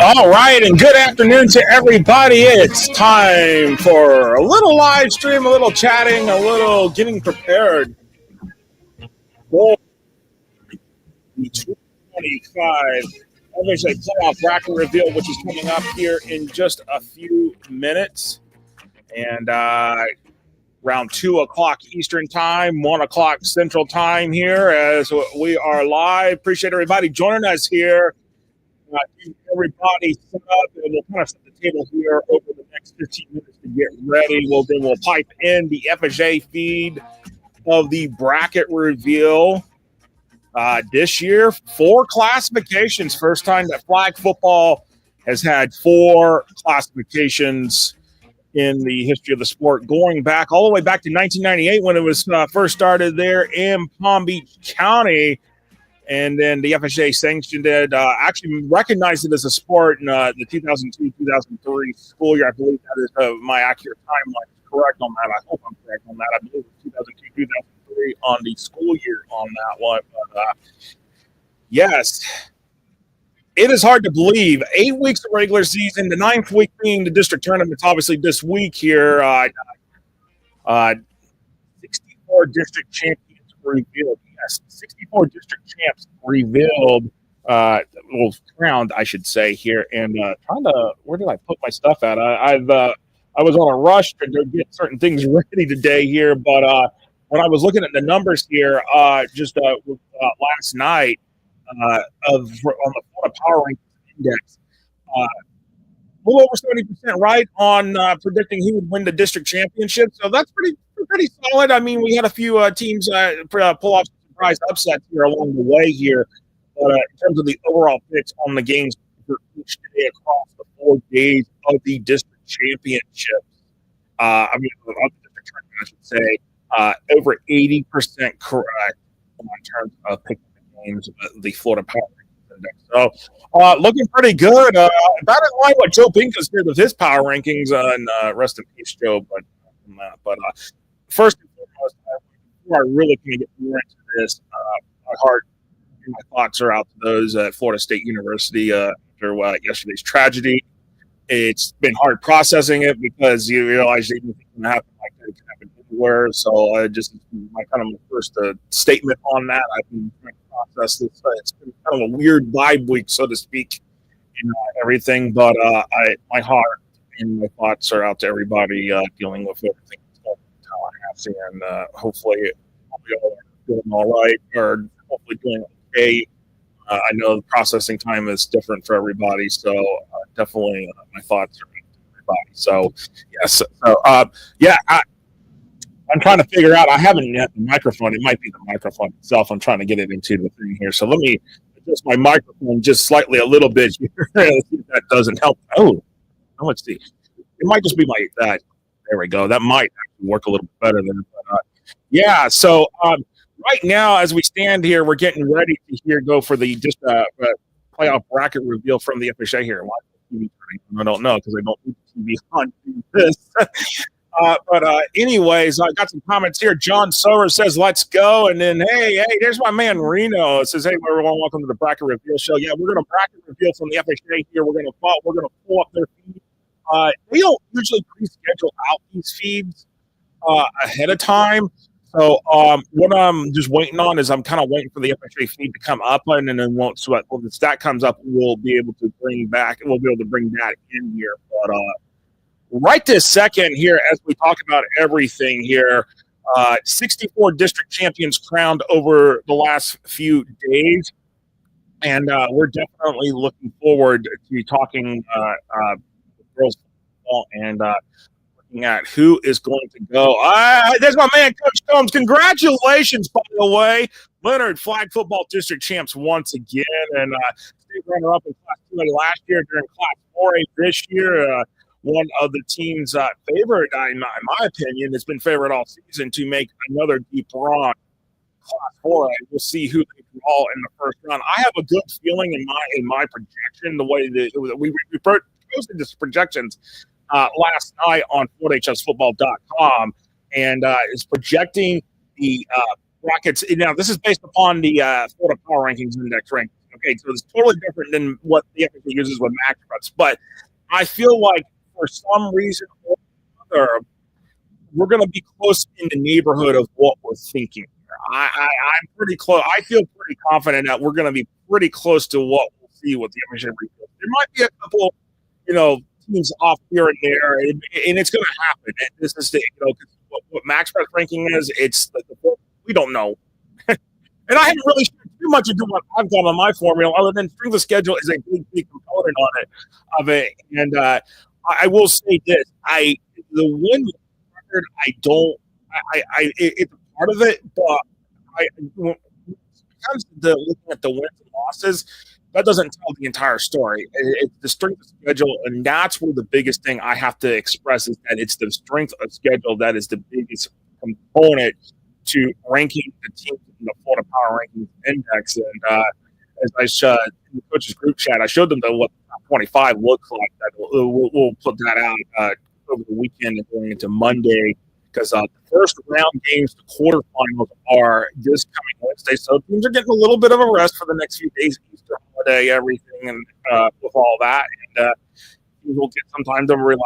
All right, and good afternoon to everybody. It's time for a little live stream, a little chatting, a little getting prepared for the 2025 FHSAA playoff bracket reveal, which is coming up here in just a few minutes. And around 2 o'clock Eastern Time, 1 o'clock Central Time here as we are live. Appreciate everybody joining us here. Everybody set up, and we'll kind of set the table here over the next 15 minutes to get ready. We'll pipe in the FHA feed of the bracket reveal this year. 4 classifications. First time that flag football has had 4 classifications in the history of the sport, going back all the way back to 1998 when it was first started there in Palm Beach County. And then the FHA sanctioned it, actually recognized it as a sport in the 2002-2003 school year. I believe that is my accurate timeline is correct on that. I hope I'm correct on that. I believe it was 2002-2003 on the school year on that one. But yes, it is hard to believe. 8 weeks of regular season, the 9th week being the district tournaments, obviously this week here. 64 district champions revealed. Yes, 64 district champs revealed, crowned, I should say here. And where did I put my stuff at? I was on a rush to get certain things ready today here, but when I was looking at the numbers here, last night on the Florida Power Rankings Index, a little over 70% right on predicting who would win the district championship. So that's pretty solid. I mean, we had a few teams pull off surprise upsets here along the way here. But in terms of the overall picks on the games for each day across the 4 days of the district championships, of the district tournament, I should say, over 80% correct in terms of picking the games of the Florida Power Rankings Index. So looking pretty good. About in line what Joe Pinkus did with his power rankings, and rest in peace, Joe. But first and foremost, before I really can get more into this, my heart and my thoughts are out to those at Florida State University after yesterday's tragedy. It's been hard processing it because you realize that anything can happen like that. It can happen anywhere. So just my first statement on that. I've been trying to process this. It's been kind of a weird vibe week, so to speak, and everything. But my heart and my thoughts are out to everybody dealing with everything that's going on in Tallahassee, and hopefully we all are doing all right, or hopefully doing okay. I know the processing time is different for everybody, so definitely my thoughts are with everybody. So, yes. I'm trying to figure out. I haven't yet the microphone. It might be the microphone itself. I'm trying to get it into the thing here. So let me adjust my microphone just slightly a little bit here. See if that doesn't help. Oh, let's see. It might just be my that. There we go. That might actually work a little bit better than. Yeah. So right now, as we stand here, we're getting ready to go for the playoff bracket reveal from the FHA here. I don't know because I don't need the TV on this. Anyways, I got some comments here. John Sower says, "Let's go," and then hey, there's my man Reno. It says, "Hey, everyone, welcome to the bracket reveal show." Yeah, we're gonna bracket reveal from the FHA here. We're gonna pull up their feed. We don't usually pre-schedule out these feeds ahead of time. What I'm just waiting on is I'm kind of waiting for the FHA feed to come up, and then once that comes up, we'll be able to bring that in here. But right this second here, as we talk about everything here, 64 district champions crowned over the last few days, and we're definitely looking forward to talking girls football and looking at who is going to go. There's my man, Coach Combs. Congratulations, by the way. Leonard, flag football district champs once again, and state runner-up in Class 2A last year, during Class 4A this year. One of the team's favorite, in my opinion, has been favored all season to make another deep run. Class 4A. We'll see who they draw in the first round. I have a good feeling in my projection, the way that we posted this projections last night on FortHSFootball.com, and is projecting the brackets. Now, this is based upon the Florida Power Rankings Index rankings. Okay, so it's totally different than what the FHA uses with MaxPreps, but I feel like for some reason or another, we're going to be close in the neighborhood of what we're thinking. I'm pretty close. I feel pretty confident that we're going to be pretty close to what we'll see with the FHA refill. There might be a couple, teams off here and there, and it's going to happen. And this is what MaxPreps ranking is. It's we don't know, and I haven't really shared too much into what I've done on my formula, other than strength of schedule is a big component of it. And I will say this: the win record, it's a part of it, but when it comes to looking at the wins and losses, that doesn't tell the entire story. It's the strength of schedule, and that's where the biggest thing I have to express is that it's the strength of schedule that is the biggest component to ranking the teams in the Florida Power Rankings Index. And as I showed in the coaches group chat, I showed them what the top 25 looks like. We'll put that out over the weekend and going into Monday, because the first round games, the quarterfinals, are this coming Wednesday. So teams are getting a little bit of a rest for the next few days, Easter holiday, everything, and with all that. And teams will get some time to rest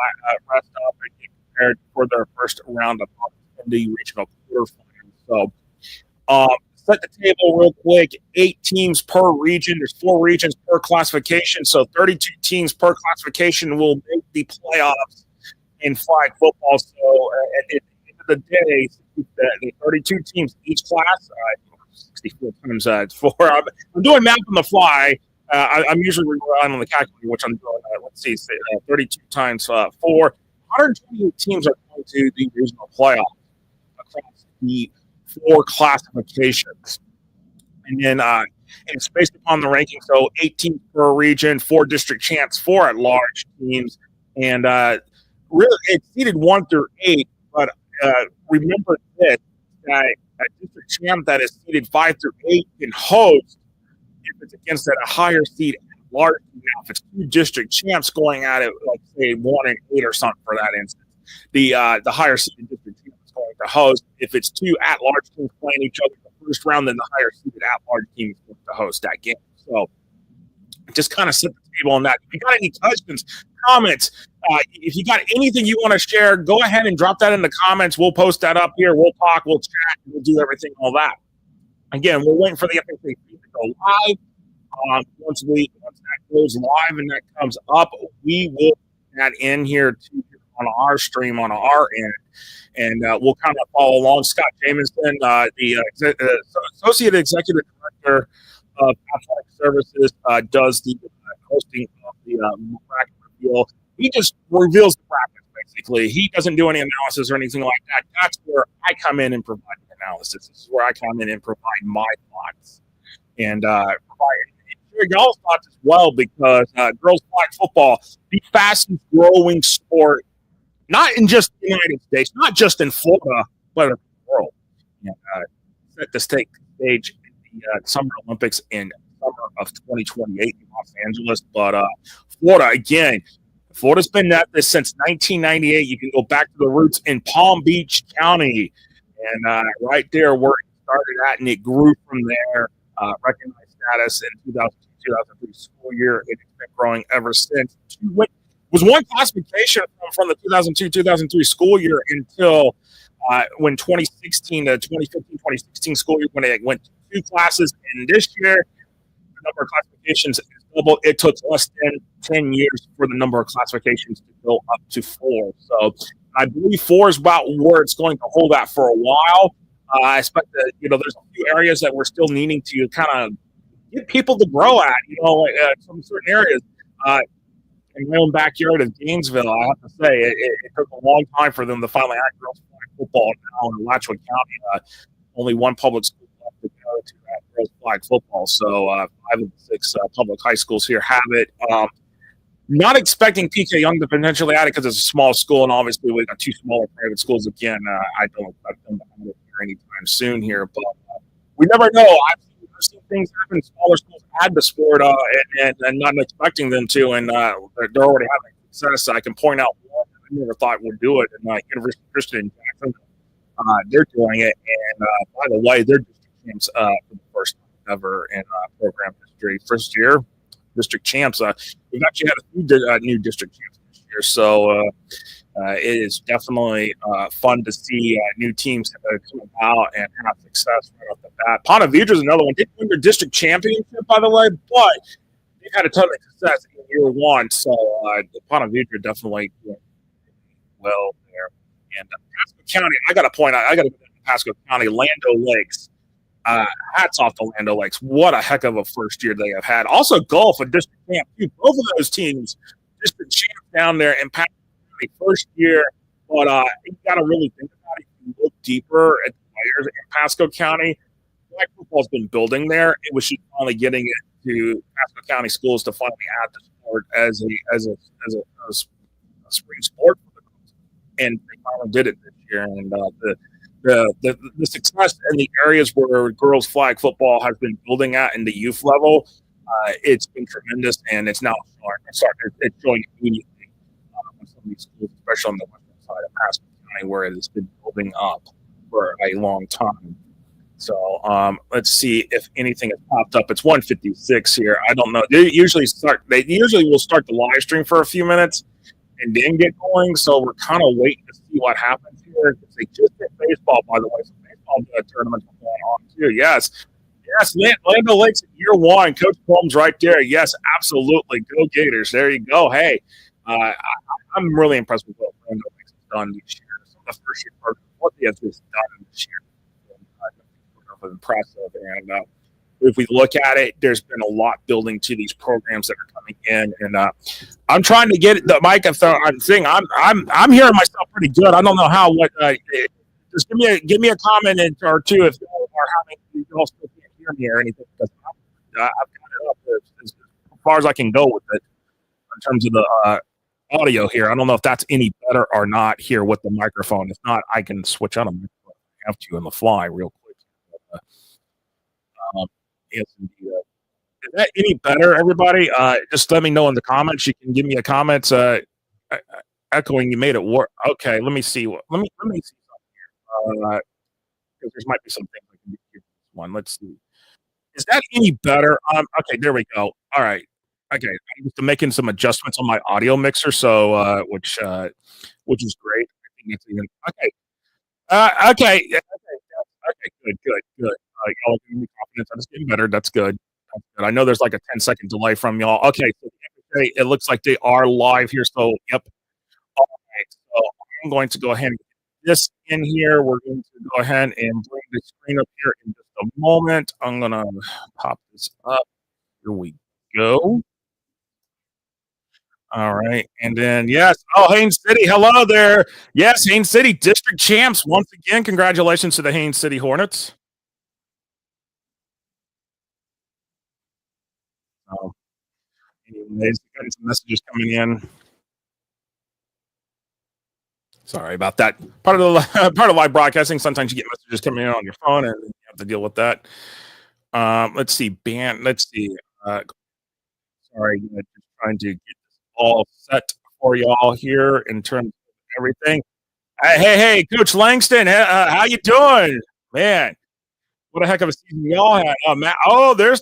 up and get prepared for their first round of the regional quarterfinals. So set the table real quick. 8 teams per region. There's 4 regions per classification. So 32 teams per classification will make the playoffs in flag football. So at the end of the day, the 32 teams each class, 64 times 4. I'm doing math on the fly. I'm usually relying on the calculator, which I'm doing. Let's see, 32 times 4. 128 teams are going to the regional playoffs across the 4 classifications. And then it's based upon the ranking. So 8 teams per region, 4 district champs, 4 at-large teams. And really, it's seeded 1 through 8. But remember this, that a district champ that is seeded 5 through 8 can host if it's against a higher seed at-large. Now, if it's 2 district champs going at it, like, say, 1 and 8 or something for that instance, the higher seeded district champ is going to host. If it's 2 at-large teams playing each other in the first round, then the higher seeded at-large team is going to host that game. So just kind of set the table on that. If you got any questions, comments, if you got anything you want to share, go ahead and drop that in the comments. We'll post that up here. We'll talk, we'll chat, we'll do everything, all that. Again, we're waiting for the FHA feed to go live. Once that goes live and that comes up, we will put that in here too on our stream on our end, and we'll kind of follow along. Scott Jamison, the Associate Executive Director of Athletic Services, does the hosting of the bracket reveal. He just reveals the brackets, basically. He doesn't do any analysis or anything like that. That's where I come in and provide the analysis. This is where I come in and provide my thoughts and provide y'all's thoughts as well, because girls flag football, the fastest growing sport, not in just the United States, not just in Florida, but in the world. Set to take stage in the Summer Olympics in summer of 2028 in Los Angeles. But Florida, again, Florida's been at this since 1998. You can go back to the roots in Palm Beach County, and right there where it started at, and it grew from there. Recognized status in 2002-2003 school year. It's been growing ever since. Was one classification from the 2002-2003 school year until when 2016 to 2015, 2016 school year, when it went to 2 classes, and this year the number of classifications is double. It took less than 10 years for the number of classifications to go up to 4. So I believe 4 is about where it's going to hold at for a while. I expect that, there's a few areas that we're still needing to kind of get people to grow at, some certain areas. In my own backyard of Gainesville, I have to say, it took a long time for them to finally add girls flag football now in Alachua County. Only one public school left to go to girls flag football. So 5 of the 6 public high schools here have it. Not expecting PK Young to potentially add it because it's a small school, and obviously we got 2 smaller private schools again. I don't expect them to add it here anytime soon here, but we never know. I've seen things happen. Smaller schools add the sport and not expecting them to, and they're already having success. I can point out one I never thought would do it, and University of Christian in Jackson. They're doing it, and by the way, they're district champs for the first time ever in program history. First year district champs. We've actually had a few new district champs this year, so it is definitely fun to see new teams come about and have success right off the bat. Ponte Vedra is another one. Didn't win their district championship, by the way, but they've had a ton of success in year one. So Ponte Vedra definitely doing well there. And Pasco County, I got to point out, I got to go to Pasco County, Lando Lakes. Hats off to Lando Lakes. What a heck of a first year they have had. Also, golf, a district champ. Both of those teams, district champs down there in Pasco County first year. But you got to really think about it. If you look deeper at the players in Pasco County, flag football's been building there. It was just finally getting it to Pasco County schools to finally add the sport as a spring sport. And they finally did it this year. And the success in the areas where girls flag football has been building at in the youth level, it's been tremendous, and it's now showing immediately in some of these schools, especially on the western side of Pasco County, where it has been building up for a long time. So let's see if anything has popped up. It's 1:56 here. I don't know. They usually will start the live stream for a few minutes and then get going. So we're kind of waiting to see what happens here. They just hit baseball, by the way. So baseball tournaments are going on too. Yes, Lando Lakes in year one. Coach Plum's right there. Yes, absolutely. Go Gators. There you go. Hey, I'm really impressed with what Lando Lakes has done this year. So the first year part of what they have just done this year is impressive. And if we look at it, there's been a lot building to these programs that are coming in, and I'm trying to get the mic thing. I'm hearing myself pretty good. I don't know how. Just give me a comment or two if you are having you also can't hear me or anything, because I've got it up as far as I can go with it in terms of the audio here. I don't know if that's any better or not here with the microphone. If not, I can switch on a microphone. I have to on the fly real quick. Yes, indeed. Is that any better, everybody? Just let me know in the comments. You can give me a comment. Echoing, you made it work. Okay, let me see. Let me see something here. Because there might be some things I can do here. One. Let's see. Is that any better? Okay, there we go. All right. Okay, I'm just making some adjustments on my audio mixer, so which is great. I think it's even okay. Okay. Okay. Good. Y'all give me confidence. I'm just getting better. That's good. I know there's like a 10-second delay from y'all. Okay, so it looks like they are live here. So, yep. All right. So I'm going to go ahead and get this in here. We're going to go ahead and bring the screen up here in just a moment. I'm going to pop this up. Here we go. All right. And then, yes. Oh, Haines City. Hello there. Yes, Haines City district champs. Once again, congratulations to the Haines City Hornets. Anyways, got some messages coming in. Sorry about that. Part of live broadcasting. Sometimes you get messages coming in on your phone, and you have to deal with that. Let's see. Let's see. Sorry, just trying to get this all set for y'all here in terms of everything. Hey, Coach Langston, how you doing, man? What a heck of a season y'all had. Matt, there's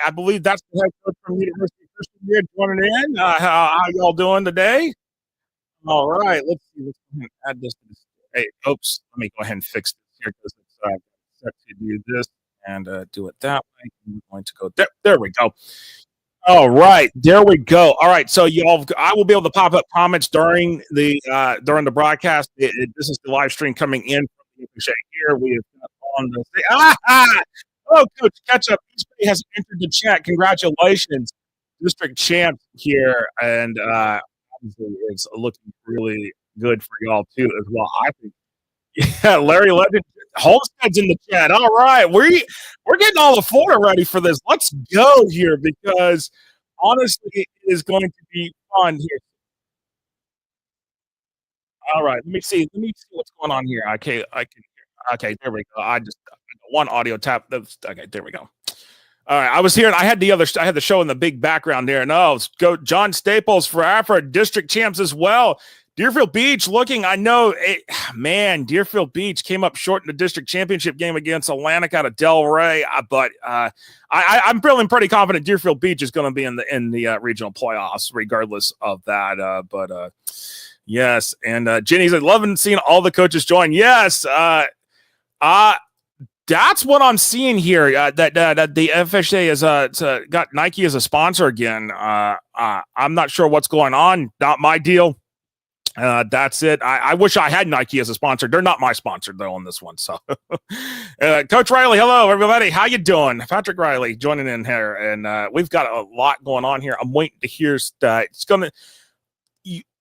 I believe that's the head coach from University of Christian here joining in. How y'all doing today? All right, let's see. Let's add this to this Hey, oops. Let me go ahead and fix this here because it's set to do this and do it that way. I'm going to go there. There we go. All right, there we go. All right, so y'all, I will be able to pop up comments during the broadcast. This is the live stream coming in from the FHSAA here. We have got on the oh, Coach Ketchup East Bay has entered the chat. Congratulations, district champs here, and obviously it's looking really good for y'all too as well. I think. Yeah, Larry Legend, Holstead's in the chat. All right, we're getting all the Florida ready for this. Let's go here because honestly, it is going to be fun here. All right, let me see. Let me see what's going on here. Okay, I can. Okay, there we go. I got one audio tap. Okay, there we go. All right, I was here and I had the show in the big background there. No, go John Staples for Afro district champs as well. Deerfield Beach looking, I know, man, Deerfield Beach came up short in the district championship game against Atlantic out of Delray, but I'm feeling pretty confident Deerfield Beach is going to be in the regional playoffs regardless of that. But yes, and Jenny said, loving seeing all the coaches join. Yes, that's what I'm seeing here. That the FHSAA has got Nike as a sponsor again. I'm not sure what's going on. Not my deal. That's it. I wish I had Nike as a sponsor. They're not my sponsor though on this one. So, Coach Riley, hello everybody. How you doing? Patrick Riley joining in here, and we've got a lot going on here. I'm waiting to hear.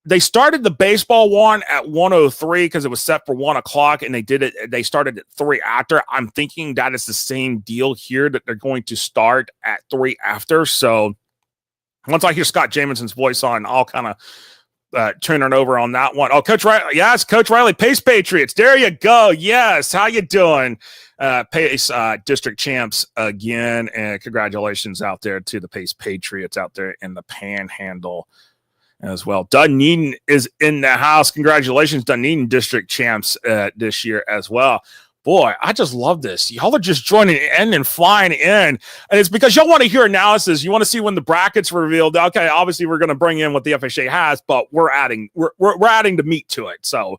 They started the baseball one at 1:03 because it was set for 1:00, and they started at 3 after. I'm thinking that is the same deal here that they're going to start at 3 after. So, once I hear Scott Jamieson's voice on, I'll kind of. Turning over on that one. Oh, Coach Riley. Yes, Coach Riley, Pace Patriots. There you go. Yes. How you doing? Pace district champs again. And congratulations out there to the Pace Patriots out there in the Panhandle as well. Dunedin is in the house. Congratulations, Dunedin district champs this year as well. Boy, I just love this. Y'all are just joining in and flying in. And it's because y'all want to hear analysis. You want to see when the brackets revealed. Okay, obviously we're going to bring in what the FHSAA has, but we're adding the meat to it. So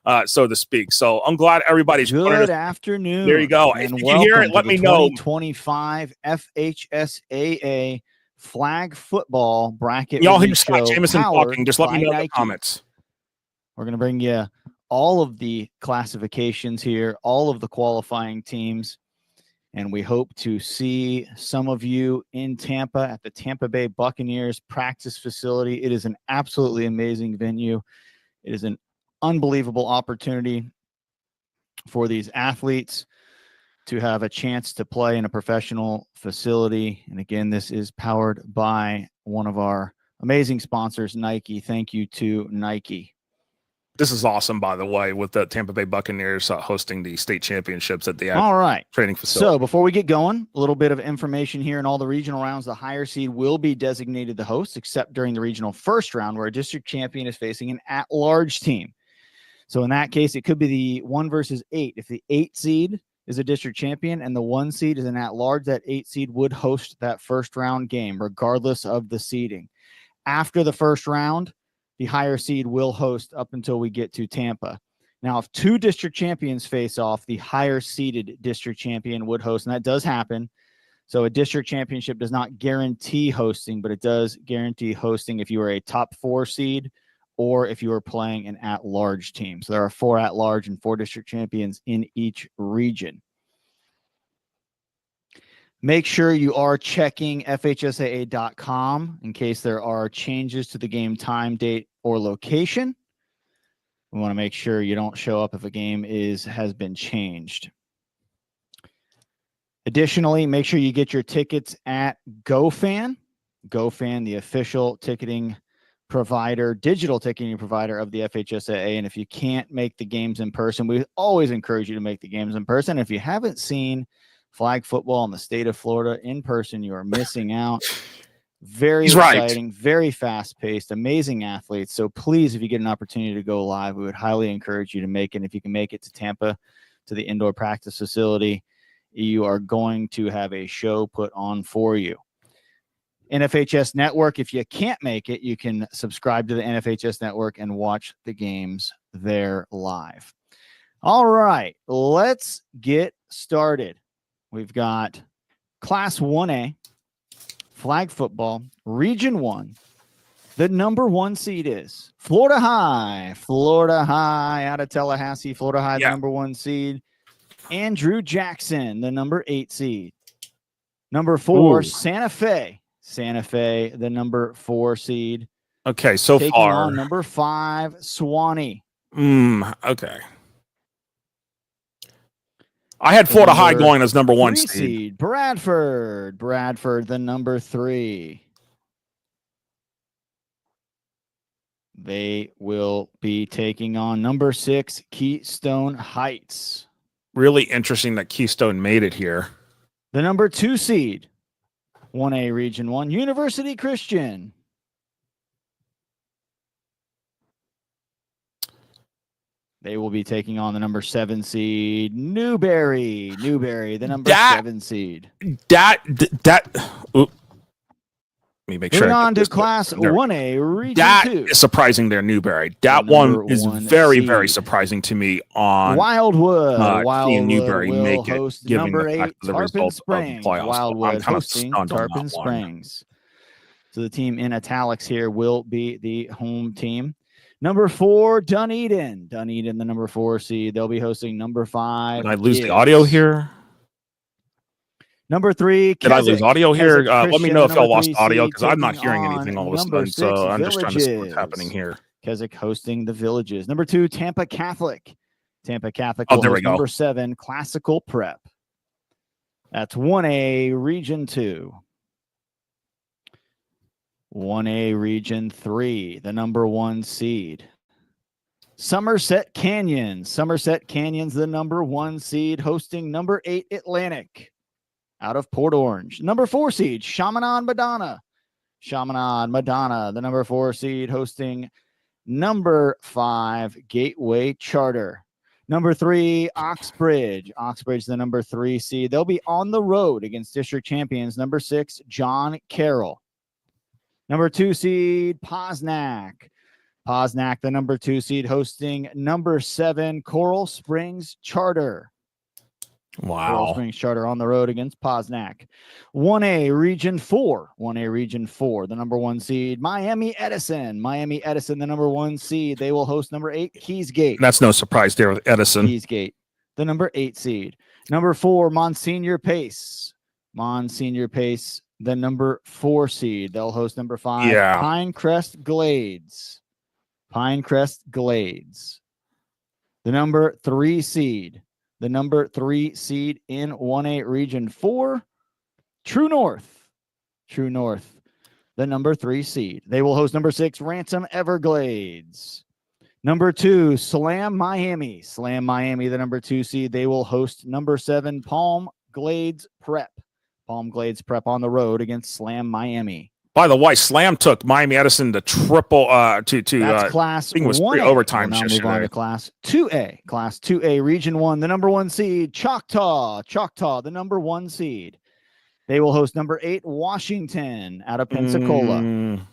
to speak. So I'm glad everybody's good afternoon. There you go. And if you can hear it, let me know. 2025 FHSAA flag football bracket. Y'all hear Scott Jamieson talking. Just let me know in the comments. We're going to bring you all of the classifications here, all of the qualifying teams, and we hope to see some of you in Tampa at the Tampa Bay Buccaneers practice facility. It is an absolutely amazing venue. It is an unbelievable opportunity for these athletes to have a chance to play in a professional facility. And again, this is powered by one of our amazing sponsors, Nike. Thank you to Nike. This is awesome, by the way, with the Tampa Bay Buccaneers hosting the state championships at the training facility. So before we get going, a little bit of information here. In all the regional rounds, the higher seed will be designated the host, except during the regional first round, where a district champion is facing an at-large team. So in that case, it could be the 1 versus 8. If the 8 seed is a district champion and the 1 seed is an at-large, that 8 seed would host that first round game, regardless of the seeding. After the first round, the higher seed will host up until we get to Tampa. Now, if 2 district champions face off, the higher seeded district champion would host, and that does happen. So a district championship does not guarantee hosting, but it does guarantee hosting if you are a top 4 seed or if you are playing an at-large team. So there are 4 at-large and 4 district champions in each region. Make sure you are checking FHSAA.com in case there are changes to the game time, date, or location. We want to make sure you don't show up if a game has been changed. Additionally, make sure you get your tickets at GoFan. GoFan, the official ticketing provider, digital ticketing provider of the FHSAA. And if you can't make the games in person, we always encourage you to make the games in person. If you haven't seen flag football in the state of Florida in person, you are missing out. Very exciting, very fast-paced, amazing athletes. So please, if you get an opportunity to go live, we would highly encourage you to make it. If you can make it to Tampa, to the indoor practice facility, you are going to have a show put on for you. NFHS Network, if you can't make it, you can subscribe to the NFHS Network and watch the games there live. All right, let's get started. We've got Class 1A, flag football, Region 1. The number 1 seed is Florida High. Florida High out of Tallahassee. Florida High, the number 1 seed. Andrew Jackson, the number 8 seed. Number 4, Santa Fe. Santa Fe, the number 4 seed. Okay, so taking far. on number 5, Swanee. Okay. I had Florida High going as number 1 seed. Bradford. Bradford, the number 3. They will be taking on number 6, Keystone Heights. Really interesting that Keystone made it here. The number 2 seed, 1A Region 1, University Christian. They will be taking on the number 7 seed, Newberry. Newberry, the number 7 seed. Let me make Moving sure. on to Class 1A Region 2. That is surprising there, Newberry. That one is very, very surprising to me on Wildwood. Wildwood Newberry will make host number 8, Tarpon Springs. Wildwood hosting Tarpon Springs. So the team in italics here will be the home team. Number 4, Dunedin. Dunedin, the number 4 seed. They'll be hosting number 5. Did I lose the audio here? Number 3, Did I lose audio here? Let me know if y'all lost audio, because I'm not taking hearing on anything all of a number sudden. So 6, I'm just trying to see what's happening here. Keswick hosting the Villages. Number 2, Tampa Catholic. Tampa Catholic Oh, will there we host go. number 7, Classical Prep. That's 1A Region 2. 1A Region 3, the number 1 seed. Somerset Canyon. Somerset Canyon's the number 1 seed, hosting number 8 Atlantic out of Port Orange. Number 4 seed, Chaminade Madonna. Chaminade Madonna, the number 4 seed, hosting number 5 Gateway Charter. Number 3, Oxbridge. Oxbridge, the number 3 seed. They'll be on the road against district champions, number 6, John Carroll. Number 2 seed, Posnack. Posnack, the number 2 seed, hosting number 7, Coral Springs Charter. Wow. Coral Springs Charter on the road against Posnack. 1A Region 4. 1A Region 4, the number 1 seed, Miami Edison. Miami Edison, the number 1 seed. They will host number 8, Keysgate. That's no surprise there with Edison. Keysgate, the number 8 seed. Number 4, Monsignor Pace. Monsignor Pace, the number 4 seed. They'll host number 5, Pinecrest Glades. Pinecrest Glades. The number 3 seed. The number 3 seed in 1A Region 4, True North. True North, the number 3 seed. They will host number 6, Ransom Everglades. Number 2, Slam Miami. Slam Miami, the number 2 seed. They will host number 7, Palm Glades Prep. Palm Glades Prep on the road against Slam Miami. By the way, Slam took Miami Edison to triple That's class I think it was 1A. overtime. We'll now move on to class 2A. Class 2A Region 1, the number 1 seed, Choctaw. Choctaw, the number 1 seed. They will host number 8, Washington out of Pensacola. The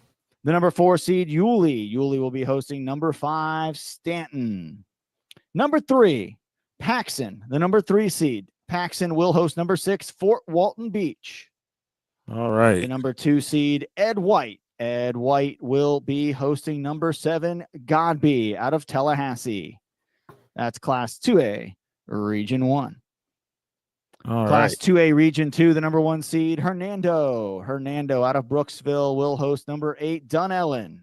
number 4 seed, Yulee. Yulee will be hosting number 5, Stanton. Number 3, Paxson, the number 3 seed. Paxson will host number 6, Fort Walton Beach. All right. The number 2 seed, Ed White. Ed White will be hosting number 7, Godby out of Tallahassee. That's Class 2A, Region 1. Class 2A, Region 2, the number 1 seed, Hernando. Hernando out of Brooksville will host number 8, Dunellen.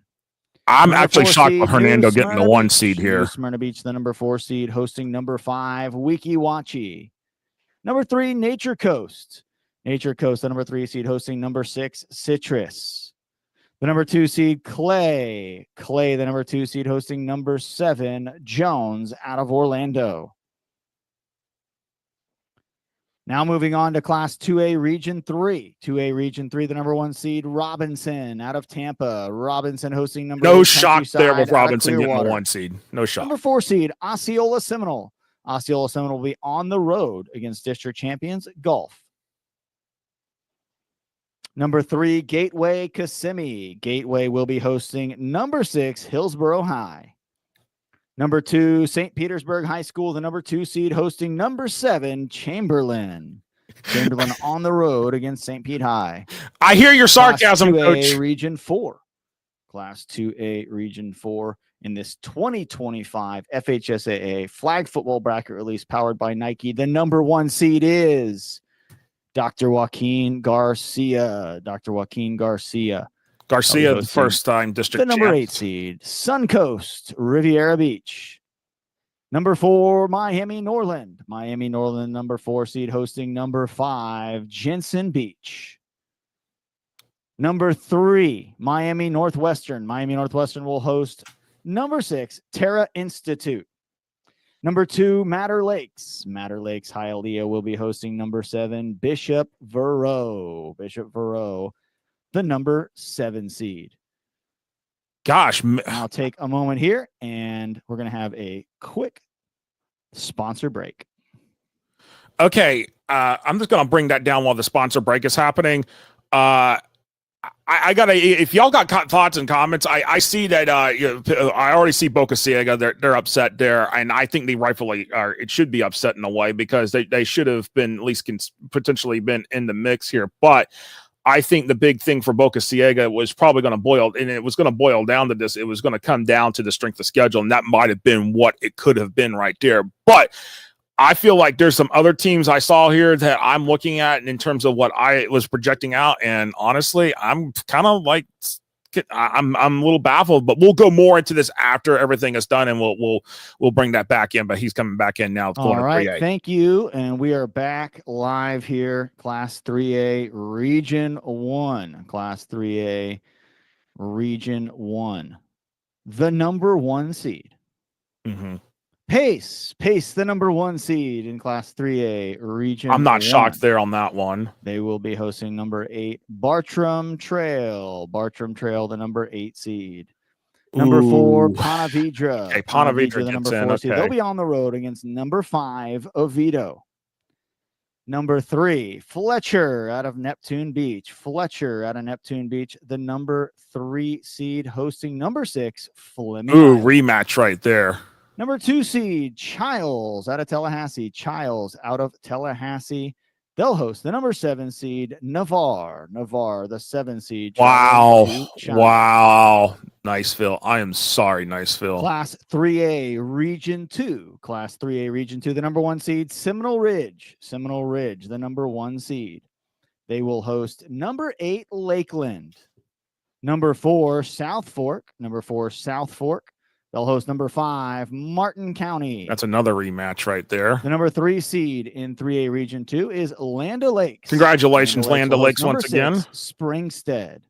I'm actually shocked with Hernando getting the 1 seed here. Smyrna Beach, the number 4 seed, hosting number 5, Weeki Wachee. Number 3, Nature Coast. Nature Coast, the number 3 seed, hosting number 6, Citrus. The number 2 seed, Clay. Clay, the number 2 seed, hosting number 7, Jones out of Orlando. Now moving on to Class 2A Region 3. 2A Region 3, the number 1 seed, Robinson out of Tampa. Robinson hosting number 8, No shock there with Robinson getting the Clearwater. 1 seed. No shock. Number 4 seed, Osceola Seminole. Osceola Seminole will be on the road against district champions, Gulf. Number 3, Gateway Kissimmee. Gateway will be hosting number 6, Hillsborough High. Number 2, St. Petersburg High School, the number 2 seed, hosting number 7, Chamberlain. Chamberlain on the road against St. Pete High. I hear your sarcasm, Class 2A, Coach. Region 4. Class 2A, Region 4 in this 2025 FHSAA flag football bracket release powered by Nike. The number 1 seed is Dr. Joaquin Garcia. Dr. Joaquin Garcia. Garcia, the first-time district the number champ. 8 seed, Suncoast, Riviera Beach. Number 4, Miami Norland. Miami Norland, number 4 seed, hosting number 5, Jensen Beach. Number 3, Miami Northwestern. Miami Northwestern will host number 6, Terra Institute. Number 2, Matter Lakes. Matter Lakes Hialeah will be hosting number 7, Bishop Verot. Bishop Verot, the number 7 seed. Gosh. I'll take a moment here, and we're going to have a quick sponsor break. Okay. I'm just going to bring that down while the sponsor break is happening. I gotta, if y'all got thoughts and comments, I see that I already see Boca Ciega, they're upset there, and I think they rightfully are. It should be upset in a way because they should have been at least potentially been in the mix here. But I think the big thing for Boca Ciega was probably going to boil down to this. It was going to come down to the strength of schedule, and that might have been what it could have been right there. But I feel like there's some other teams I saw here that I'm looking at in terms of what I was projecting out. And honestly, I'm kind of like, I'm a little baffled, but we'll go more into this after everything is done, and we'll bring that back in, but he's coming back in now. All right. Thank you. And we are back live here. Class 3A Region 1, Class 3A Region 1, the number 1 seed. Mm-hmm. Pace, the number 1 seed in Class 3A Region. I'm not 1. shocked there on that one. They will be hosting number 8 Bartram Trail. Bartram Trail, the number 8 seed. Number 4 Ponte Vedra. Okay, Ponte Vedra, the number 4 seed. They'll be on the road against number 5 Oviedo. Number 3 Fletcher out of Neptune Beach. Fletcher out of Neptune Beach, the number 3 seed, hosting number 6 Fleming. Ooh, rematch right there. Number 2 seed, Childs out of Tallahassee. Childs out of Tallahassee. They'll host the number 7 seed, Navarre. Navarre, the 7 seed. Wow. Wow. Niceville. I am sorry, Niceville. Class 3A Region 2. Class 3A Region 2, the number 1 seed, Seminole Ridge. Seminole Ridge, the number 1 seed. They will host number 8, Lakeland. Number 4, South Fork. Number 4, South Fork. They'll host number 5, Martin County. That's another rematch right there. The number 3 seed in 3A Region 2 is Land O'Lakes. Congratulations, Land O'Lakes once again. Springstead.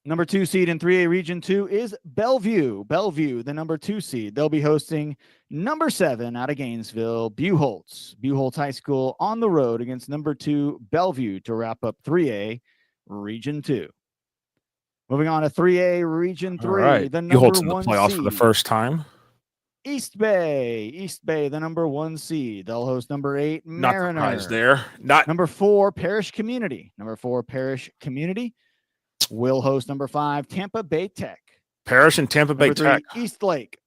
Number 2 seed in 3A Region 2 is Bellevue. Bellevue, the number 2 seed. They'll be hosting number 7 out of Gainesville, Buchholz. Buchholz High School on the road against number 2, Bellevue, to wrap up 3A Region 2. Moving on to 3A Region 3, right. the number 1 in the playoffs seed. For the first time. East Bay, the number 1 seed. They'll host number 8, Mariner. Not surprised there. Number 4, Parish Community. Number 4, Parish Community will host number 5, Tampa Bay Tech. Parish and Tampa Bay Number 3, Tech. East Lake.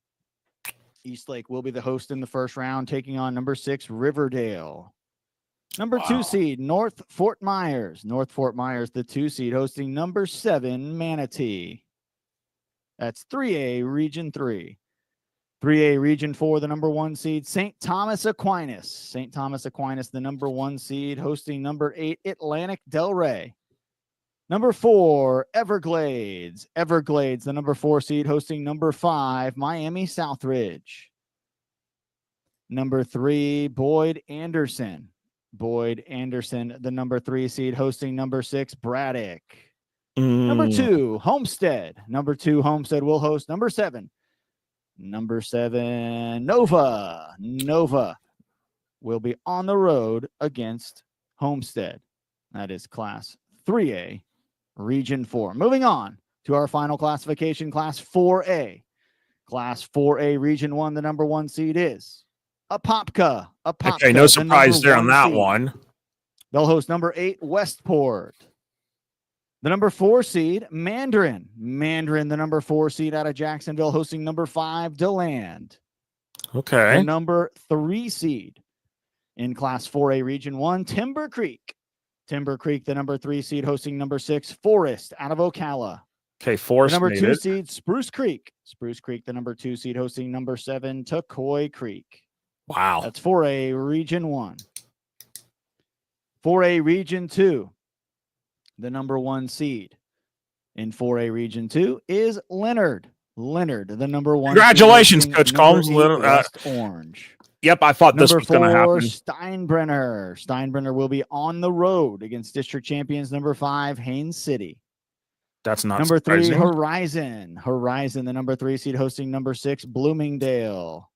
East Lake will be the host in the first round, taking on number 6, Riverdale. Number 2 seed, North Fort Myers. North Fort Myers, the 2 seed, hosting number 7, Manatee. That's 3A Region 3. 3A Region 4, the number 1 seed, St. Thomas Aquinas. St. Thomas Aquinas, the number 1 seed, hosting number 8, Atlantic Del Rey. Number 4, Everglades. Everglades, the number 4 seed, hosting number 5, Miami Southridge. Number 3, Boyd Anderson. Boyd Anderson, the number 3 seed, hosting number 6, Braddock. Number 2, Homestead. Number 2, Homestead will host number 7. Number 7, Nova. Nova will be on the road against Homestead. That is Class 3A, Region 4. Moving on to our final classification, Class 4A. Class 4A, Region 1, the number 1 seed is Apopka. Okay, no surprise there on that one. They'll host number 8, Westport. The number 4 seed, Mandarin. Mandarin, the number 4 seed out of Jacksonville, hosting number 5, DeLand. Okay. The number 3 seed in Class 4A Region 1, Timber Creek. Timber Creek, the number 3 seed, hosting number 6, Forest out of Ocala. Okay, Forest. The number made 2 it. seed, Spruce Creek. Spruce Creek, the number 2 seed, hosting number 7, Tucoy Creek. Wow. That's 4A Region 1. 4A Region 2, the number 1 seed in 4A Region 2 is Leonard. Leonard, the number 1. Congratulations, Coach Combs. West Orange. Yep, I thought this Number was going to 4, happen. Steinbrenner. Steinbrenner will be on the road against district champions number 5, Haines City. That's not number surprising. 3, Horizon. Horizon, the number 3 seed, hosting number 6, Bloomingdale.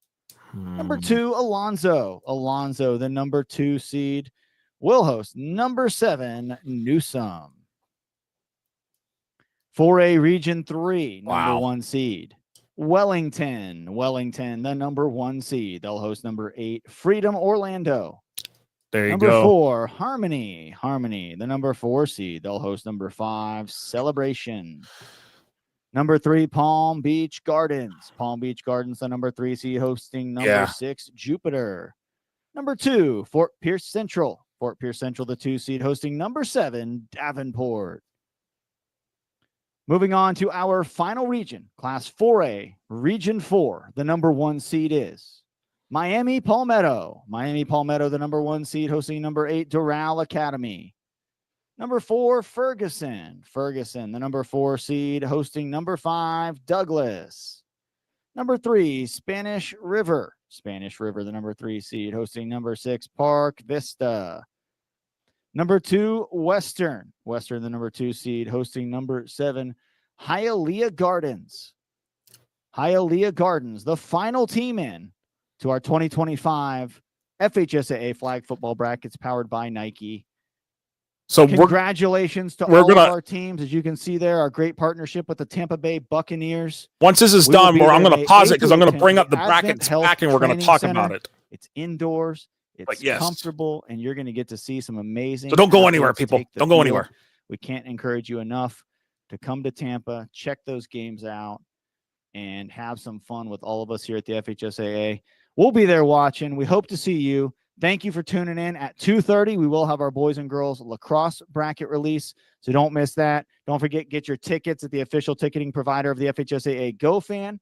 Number 2, Alonzo. Alonzo, the number 2 seed, will host number 7, Newsome. 4A Region 3, number 1 seed, Wellington. Wellington, the number 1 seed. They'll host number 8, Freedom Orlando. There you number go. 4, Harmony. Harmony, the number 4 seed. They'll host number 5, Celebration. Number 3, Palm Beach Gardens. Palm Beach Gardens, the number 3 seed, hosting number 6, Jupiter. Number 2, Fort Pierce Central. Fort Pierce Central, the 2 seed, hosting number 7, Davenport. Moving on to our final region, Class 4A, Region 4. The number 1 seed is Miami Palmetto. Miami Palmetto, the number 1 seed, hosting number 8, Doral Academy. Number 4, Ferguson. Ferguson, the number 4 seed, hosting number 5, Douglas. Number 3, Spanish River. Spanish River, the number 3 seed, hosting number 6, Park Vista. Number 2, Western. Western, the number 2 seed, hosting number 7, Hialeah Gardens. Hialeah Gardens, the final team in to our 2025 FHSAA flag football brackets powered by Nike. So congratulations to all of our teams. As you can see there, our great partnership with the Tampa Bay Buccaneers. Once this is done, I'm going to pause it because I'm going to bring up the brackets back and we're going to talk about it. It's indoors. It's comfortable, and you're going to get to see some amazing. So don't go anywhere, people. Don't go anywhere. We can't encourage you enough to come to Tampa, check those games out, and have some fun with all of us here at the FHSAA. We'll be there watching. We hope to see you. Thank you for tuning in. At 2:30, we will have our boys and girls lacrosse bracket release, so don't miss that. Don't forget, get your tickets at the official ticketing provider of the FHSAA GoFan.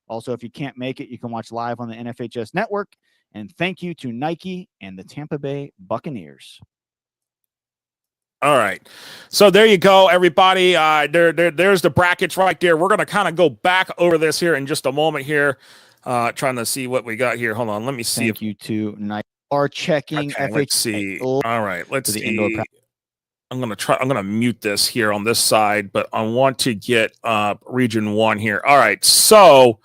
Also, if you can't make it, you can watch live on the NFHS network. And thank you to Nike and the Tampa Bay Buccaneers. All right. So there you go, everybody. There's the brackets right there. We're going to kind of go back over this here in just a moment here, trying to see what we got here. Hold on. Let me see. Thank you to Nike. Are checking FHSAA. Let's see. All right. Let's see. I'm going to mute this here on this side, but I want to get Region 1 here. All right. So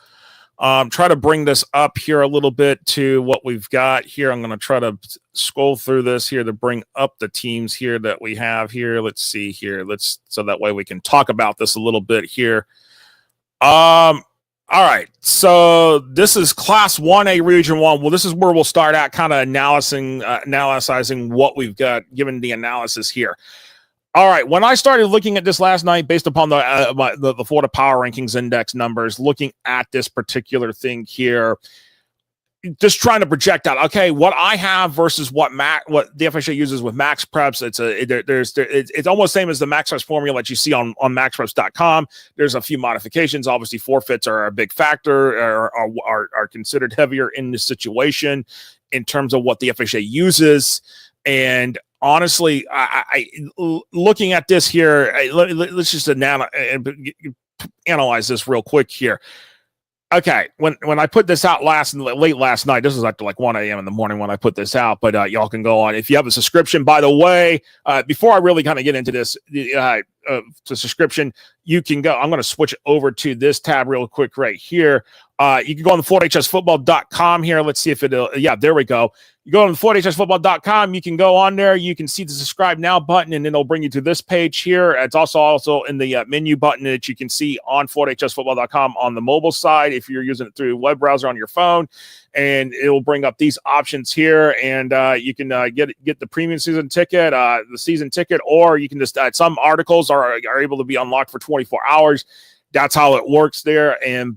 try to bring this up here a little bit to what we've got here. I'm going to try to scroll through this here to bring up the teams here that we have here. Let's see here. So that way we can talk about this a little bit here. All right. So this is Class 1A Region 1. Well, this is where we'll start at kind of analyzing what we've got given the analysis here. All right. When I started looking at this last night, based upon the Florida Power Rankings Index numbers, looking at this particular thing here, just trying to project out, okay, what I have versus what the FHA uses with Max Preps. It's almost same as the Max Preps formula that you see on maxpreps.com. There's a few modifications. Obviously, forfeits are a big factor, are considered heavier in this situation in terms of what the FHA uses. And honestly, I looking at this here, let's just analyze this real quick here. Okay, when I put this out late last night, this was after like 1 a.m. in the morning when I put this out, but y'all can go on. If you have a subscription, by the way, before I really kind of get into this, the subscription, you can go. I'm going to switch over to this tab real quick right here. You can go on the FortHSFootball.com here. Let's see if there we go. You go on the FortHSFootball.com. You can go on there. You can see the subscribe now button, and then it'll bring you to this page here. It's also in the menu button that you can see on FortHSFootball.com on the mobile side if you're using it through a web browser on your phone. and it will bring up these options here, and you can get the premium season ticket, the season ticket, or you can just some articles are able to be unlocked for 24 hours. That's how it works there. And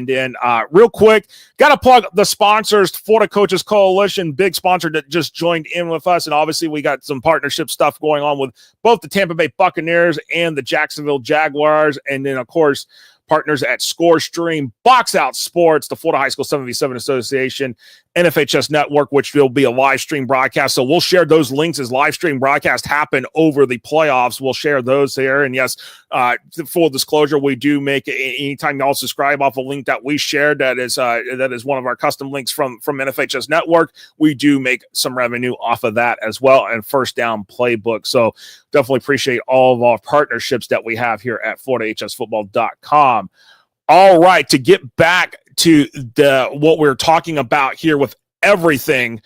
then real quick, got to plug the sponsors, Florida Coaches Coalition, big sponsor that just joined in with us. And obviously we got some partnership stuff going on with both the Tampa Bay Buccaneers and the Jacksonville Jaguars. And then, of course, partners at ScoreStream, Box Out Sports, the Florida High School 7v7 Association, and FHS Network, which will be a live stream broadcast. So we'll share those links as live stream broadcasts happen over the playoffs. We'll share those here. And yes, full disclosure, we do make anytime y'all subscribe off a link that we shared that is one of our custom links from NFHS Network. We do make some revenue off of that as well, and First Down Playbook. So definitely appreciate all of our partnerships that we have here at FloridaHSFootball.com. All right, to get back to what we're talking about here with everything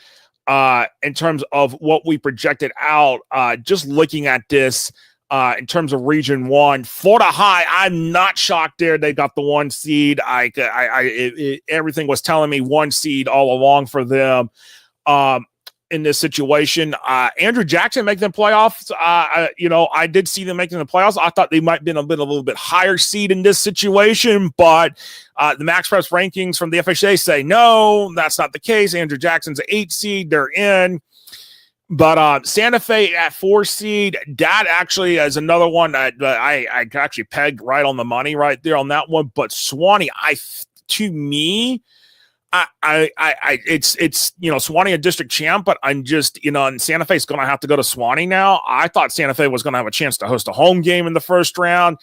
in terms of what we projected out, just looking at this in terms of Region 1, Florida High, I'm not shocked there. They got the 1 seed. Everything was telling me 1 seed all along for them. In this situation, Andrew Jackson making the playoffs. I did see them making the playoffs. I thought they might have been a little bit higher seed in this situation, but the Max Preps rankings from the FHSAA say no, that's not the case. Andrew Jackson's an 8 seed; they're in. But Santa Fe at 4 seed, that actually is another one that I actually pegged right on the money right there on that one. But Swanee, to me. It's Swanee a district champ, but I'm just, and Santa Fe is going to have to go to Swanee now. I thought Santa Fe was going to have a chance to host a home game in the first round.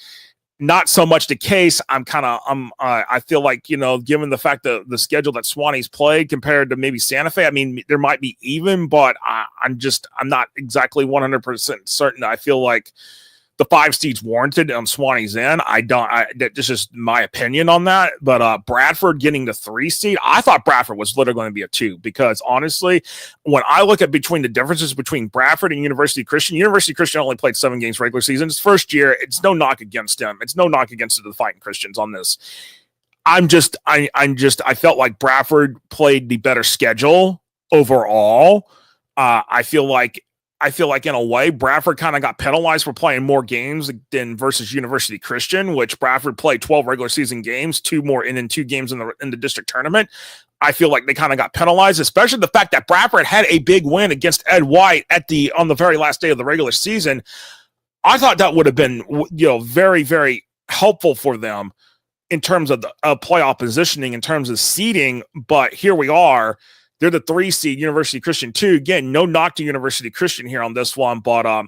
Not so much the case. I feel like, given the fact that the schedule that Swanee's played compared to maybe Santa Fe, I mean, there might be even, but I'm not exactly 100% certain. I feel like the 5 seeds warranted on Swanee's end. This is my opinion on that. But Bradford getting the 3 seed, I thought Bradford was literally going to be a 2, because honestly, when I look at between the differences between Bradford and University Christian only played 7 games regular season. It's first year. It's no knock against them. It's no knock against the Fighting Christians on this. I felt like Bradford played the better schedule overall. I feel like in a way, Bradford kind of got penalized for playing more games than versus University Christian, which Bradford played 12 regular season games, 2 more and then 2 games in the district tournament. I feel like they kind of got penalized, especially the fact that Bradford had a big win against Ed White on the very last day of the regular season. I thought that would have been, very, very helpful for them in terms of the playoff positioning, in terms of seeding. But here we are. They're the 3 seed, University Christian 2. Again, no knock to University Christian here on this one. But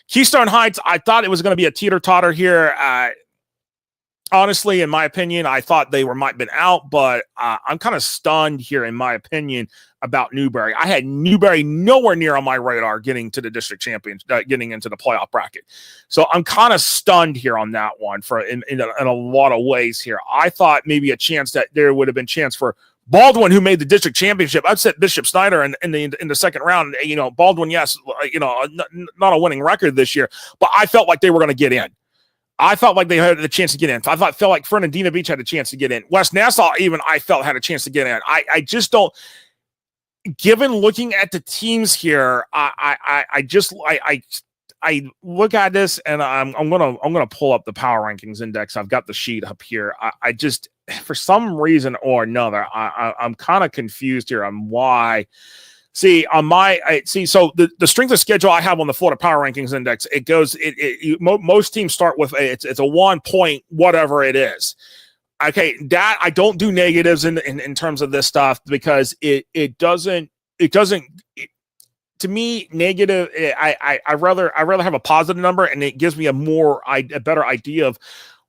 Keystone Heights, I thought it was going to be a teeter-totter here. Honestly, in my opinion, I thought they might have been out, but I'm kind of stunned here, in my opinion, about Newberry. I had Newberry nowhere near on my radar getting to the district champions, getting into the playoff bracket. So I'm kind of stunned here on that one in a lot of ways here. I thought maybe a chance that there would have been chance for Baldwin, who made the district championship, upset Bishop Snyder in the second round. Baldwin, yes, not a winning record this year, but I felt like they were going to get in. I felt like they had the chance to get in. I felt like Fernandina Beach had a chance to get in. West Nassau, even I felt had a chance to get in. I just don't. Given looking at the teams here, I look at this and I'm gonna pull up the power rankings index. I've got the sheet up here. I just, for some reason or another, I'm kind of confused here on why. So the strength of schedule I have on the Florida Power Rankings Index, it goes, most teams start with it's a 1 point, whatever it is. Okay, that I don't do negatives in terms of this stuff, because it doesn't to me, negative. I rather have a positive number, and it gives me a better idea of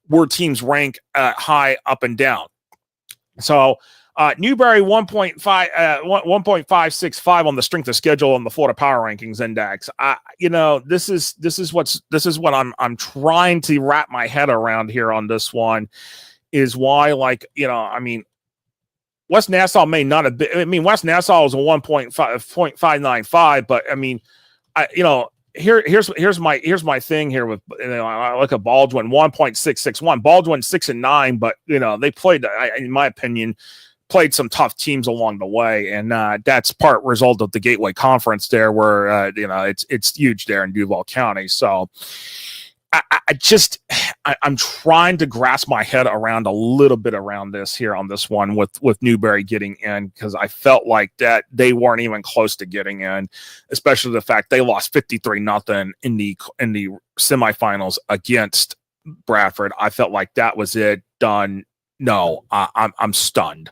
where teams rank high, up, and down. So Newberry 1.565 on the strength of schedule on the Florida Power Rankings Index. This is what I'm trying to wrap my head around here on this one, is why, West Nassau may not have been. West Nassau is a 1.595, but here's my thing here with, I look at Baldwin 1.661. Baldwin 6-9, but they played, in my opinion, played some tough teams along the way, and that's part result of the Gateway Conference there, where it's huge there in Duval County. So I'm trying to grasp my head around a little bit around this here on this one with Newberry getting in, because I felt like that they weren't even close to getting in, especially the fact they lost 53-0 in the semifinals against Bradford. I felt like that was it, done. No, I'm stunned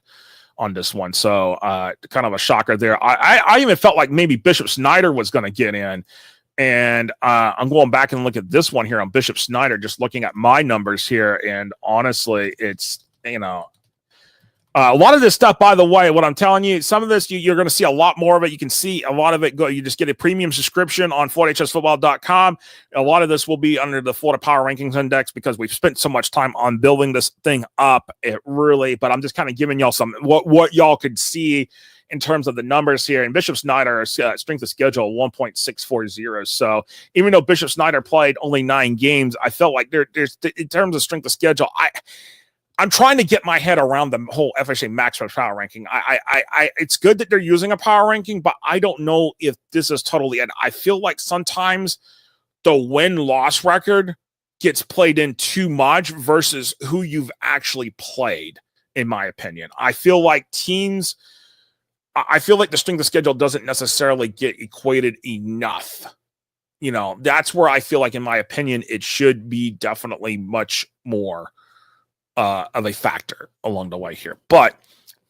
on this one. So kind of a shocker there. I even felt like maybe Bishop Snyder was going to get in. And I'm going back and look at this one here on Bishop Snyder, just looking at my numbers here. And honestly, it's, a lot of this stuff, by the way, what I'm telling you, some of this, you're going to see a lot more of it. You can see a lot of it go. You just get a premium subscription on FloydHSFootball.com. A lot of this will be under the Florida Power Rankings Index, because we've spent so much time on building this thing up. But I'm just kind of giving y'all some, what y'all could see in terms of the numbers here. And Bishop Snyder, strength of schedule 1.640. So even though Bishop Snyder played only 9 games, I felt like there's in terms of strength of schedule, I'm trying to get my head around the whole FHSAA Max Power Ranking. It's good that they're using a power ranking, but I don't know if this is totally it. I feel like sometimes the win-loss record gets played in too much versus who you've actually played, in my opinion. I feel like the strength of schedule doesn't necessarily get equated enough. That's where I feel like, in my opinion, it should be definitely much more of a factor along the way here. But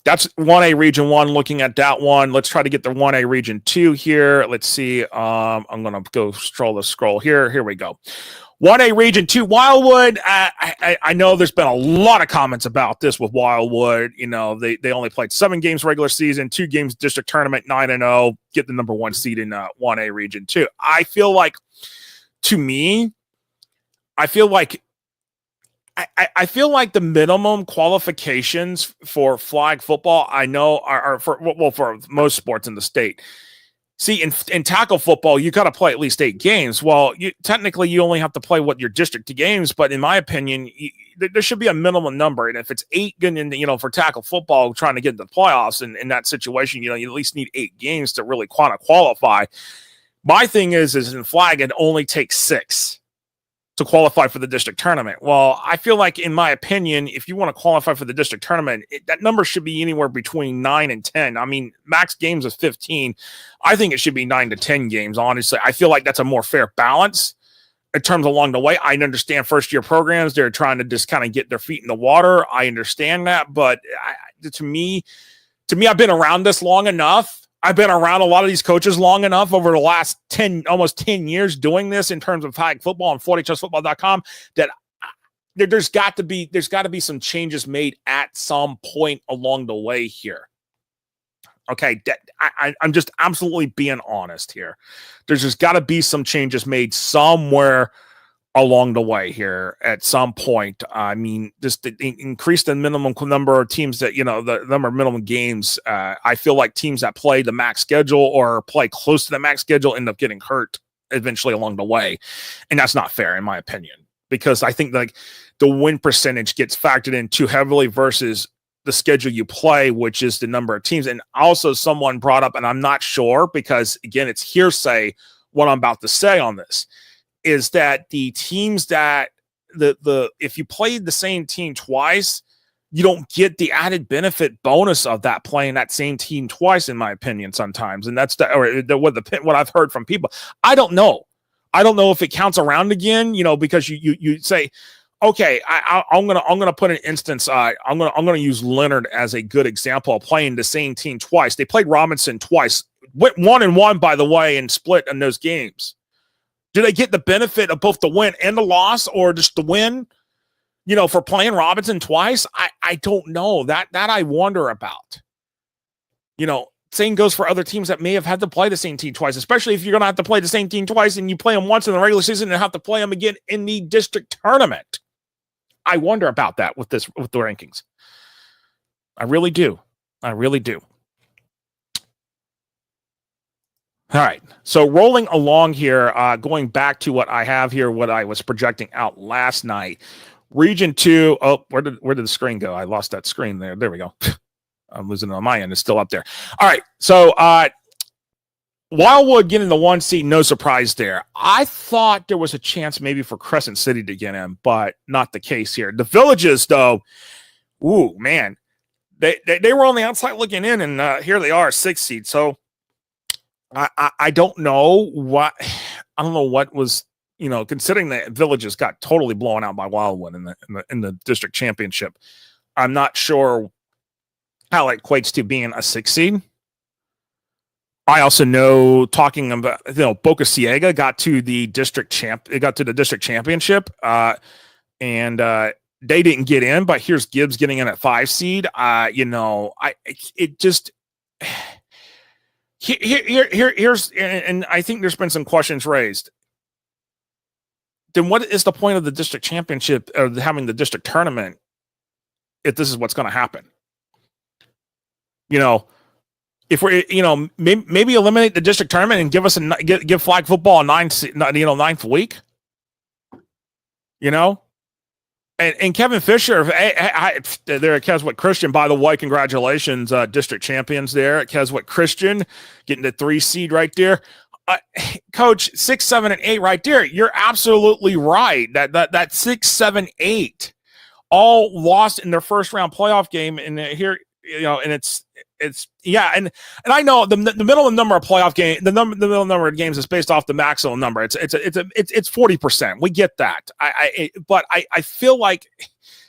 that's 1A Region 1, looking at that one. Let's try to get the 1A Region 2 here. Let's see. I'm going to go scroll here. Here we go. 1A Region 2, Wildwood. I know there's been a lot of comments about this with Wildwood. They only played 7 games regular season, 2 games district tournament, 9-0, get the number 1 seed in 1A Region 2. I feel like the minimum qualifications for flag football, I know, are for most sports in the state. See, in tackle football, you got to play at least 8 games. Well, technically, you only have to play your district games, but in my opinion, there should be a minimum number. And if it's 8, for tackle football, trying to get into the playoffs, and in that situation, you at least need 8 games to really qualify. My thing is in flag, it only takes 6 to qualify for the district tournament. Well, I feel like, in my opinion, if you want to qualify for the district tournament, that number should be anywhere between 9 and 10. I mean, max games is 15. I think it should be 9 to 10 games, honestly. I feel like that's a more fair balance in terms along the way. I understand first-year programs, they're trying to just kind of get their feet in the water. I understand that, but to me, I've been around this long enough. I've been around a lot of these coaches long enough over the last almost 10 years doing this in terms of flag football on FloydHSFootball.com, that there's got to be some changes made at some point along the way here. Okay, I'm just absolutely being honest here. There's just got to be some changes made somewhere along the way here at some point. I mean, just increase the minimum number of teams that, the number of minimum games. I feel like teams that play the max schedule or play close to the max schedule end up getting hurt eventually along the way. And that's not fair, in my opinion, because I think like the win percentage gets factored in too heavily versus the schedule you play, which is the number of teams. And also someone brought up, and I'm not sure, because again, it's hearsay what I'm about to say on this, is that the teams that if you played the same team twice, you don't get the added benefit bonus of that playing that same team twice, in my opinion, sometimes. And that's what I've heard from people. I don't know if it counts around again, because you say, okay, I'm gonna put an instance. I'm gonna use Leonard as a good example of playing the same team twice. They played Robinson twice, went 1-1, by the way, and split in those games. Do they get the benefit of both the win and the loss, or just the win, for playing Robinson twice? I don't know. That I wonder about. Same goes for other teams that may have had to play the same team twice, especially if you're going to have to play the same team twice and you play them once in the regular season and have to play them again in the district tournament. I wonder about that with the rankings. I really do. All right, so rolling along here, going back to what I have here, what I was projecting out last night. Region 2, where did the screen go? I lost that screen there. There we go. I'm losing it on my end. It's still up there. All right. So Wildwood getting the 1 seed, no surprise there. I thought there was a chance maybe for Crescent City to get in, but not the case here. The Villages, though, ooh, man, they were on the outside looking in, and here they are, 6 seed. So I don't know what was, considering the Villages got totally blown out by Wildwood in the district championship. I'm not sure how it equates to being a 6 seed. I also know, talking about, Boca Ciega got to the district championship, and they didn't get in, but here's Gibbs getting in at 5 seed. Here's, and I think there's been some questions raised. Then what is the point of the district championship, or having the district tournament, if this is what's going to happen? If we're, maybe eliminate the district tournament and give us give flag football a ninth week, and Kevin Fisher there at Keswick Christian, by the way, congratulations, district champions there at Keswick Christian, getting the 3 seed right there. Coach, 6, 7, and 8 right there. You're absolutely right. That 6, 7, 8 all lost in their first round playoff game, and here, and it's and I know the middle number of playoff game, the middle number of games is based off the maximum number. It's 40%. We get that. But I feel like,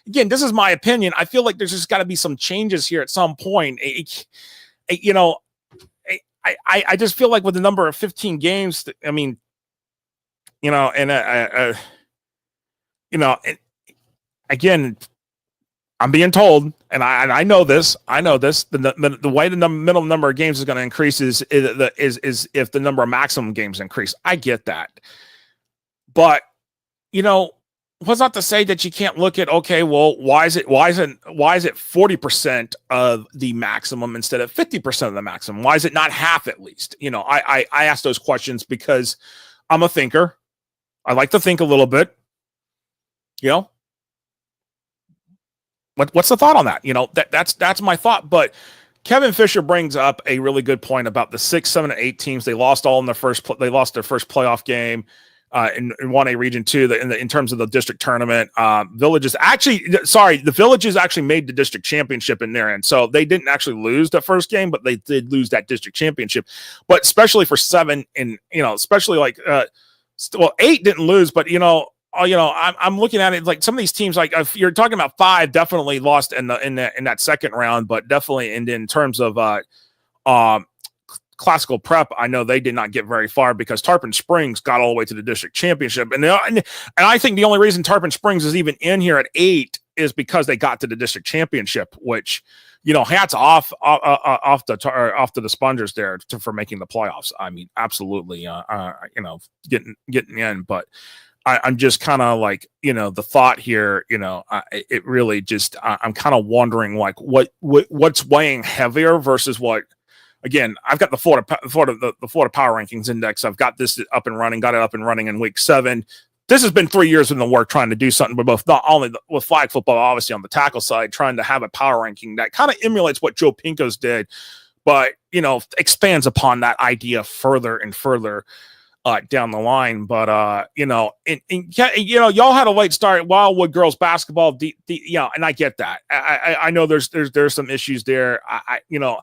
again, this is my opinion. I feel like there's just got to be some changes here at some point. I just feel like with the number of 15 games, again, I'm being told, and I know this. The way the middle number of games is going to increase is if the number of maximum games increase. I get that, but what's not to say that you can't look at, okay, well, why is it 40% of the maximum instead of 50% of the maximum? Why is it not half at least? I ask those questions because I'm a thinker. I like to think a little bit. What's the thought on that? That's my thought. But Kevin Fisher brings up a really good point about the 6, 7, and 8 teams. They lost all in they lost their first playoff game in 1A Region 2 in terms of the district tournament. The Villages actually made the district championship in their end. So they didn't actually lose the first game, but they did lose that district championship. But especially for 7 and, especially 8 didn't lose, but, I'm looking at it like some of these teams, like if you're talking about 5, definitely lost in that second round, but definitely in terms of classical prep, I know they did not get very far because Tarpon Springs got all the way to the district championship, and I think the only reason Tarpon Springs is even in here at 8 is because they got to the district championship, which hats off to the Spongers there for making the playoffs. I mean, absolutely, getting in, but. I'm just kind of like, the thought here, it really just, I'm kind of wondering like what's weighing heavier versus what, again, I've got the Florida Power Rankings Index. I've got this got it up and running in week 7. This has been 3 years in the work trying to do something with both, not only with flag football, obviously on the tackle side, trying to have a power ranking that kind of emulates what Joe Pinko's did, but, expands upon that idea further and further. Down the line, but y'all had a late start. Wildwood girls basketball, and I get that. I know there's some issues there. I know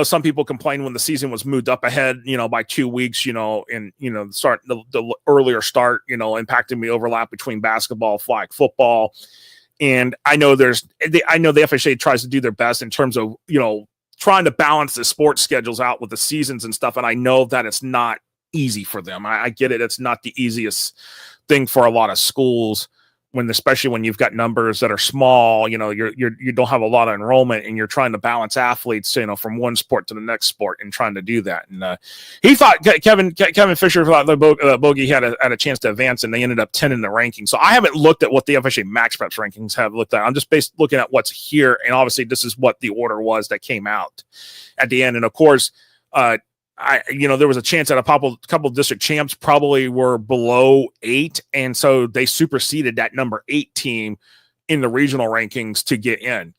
some people complain when the season was moved up ahead, by 2 weeks, and start the earlier start, impacting the overlap between basketball, flag football, and I know the FHSAA tries to do their best in terms of trying to balance the sports schedules out with the seasons and stuff, and I know that it's not easy for them. I get it. It's not the easiest thing for a lot of schools especially when you've got numbers that are small, you don't have a lot of enrollment and you're trying to balance athletes, from one sport to the next sport and trying to do that. And he thought Kevin Fisher thought the Bogey had a chance to advance, and they ended up 10 in the ranking. So I haven't looked at what the FHA Max Preps rankings have looked at. I'm just looking at what's here. And obviously this is what the order was that came out at the end. And of course, there was a chance that a couple district champs probably were below 8, and so they superseded that number 8 team in the regional rankings to get in.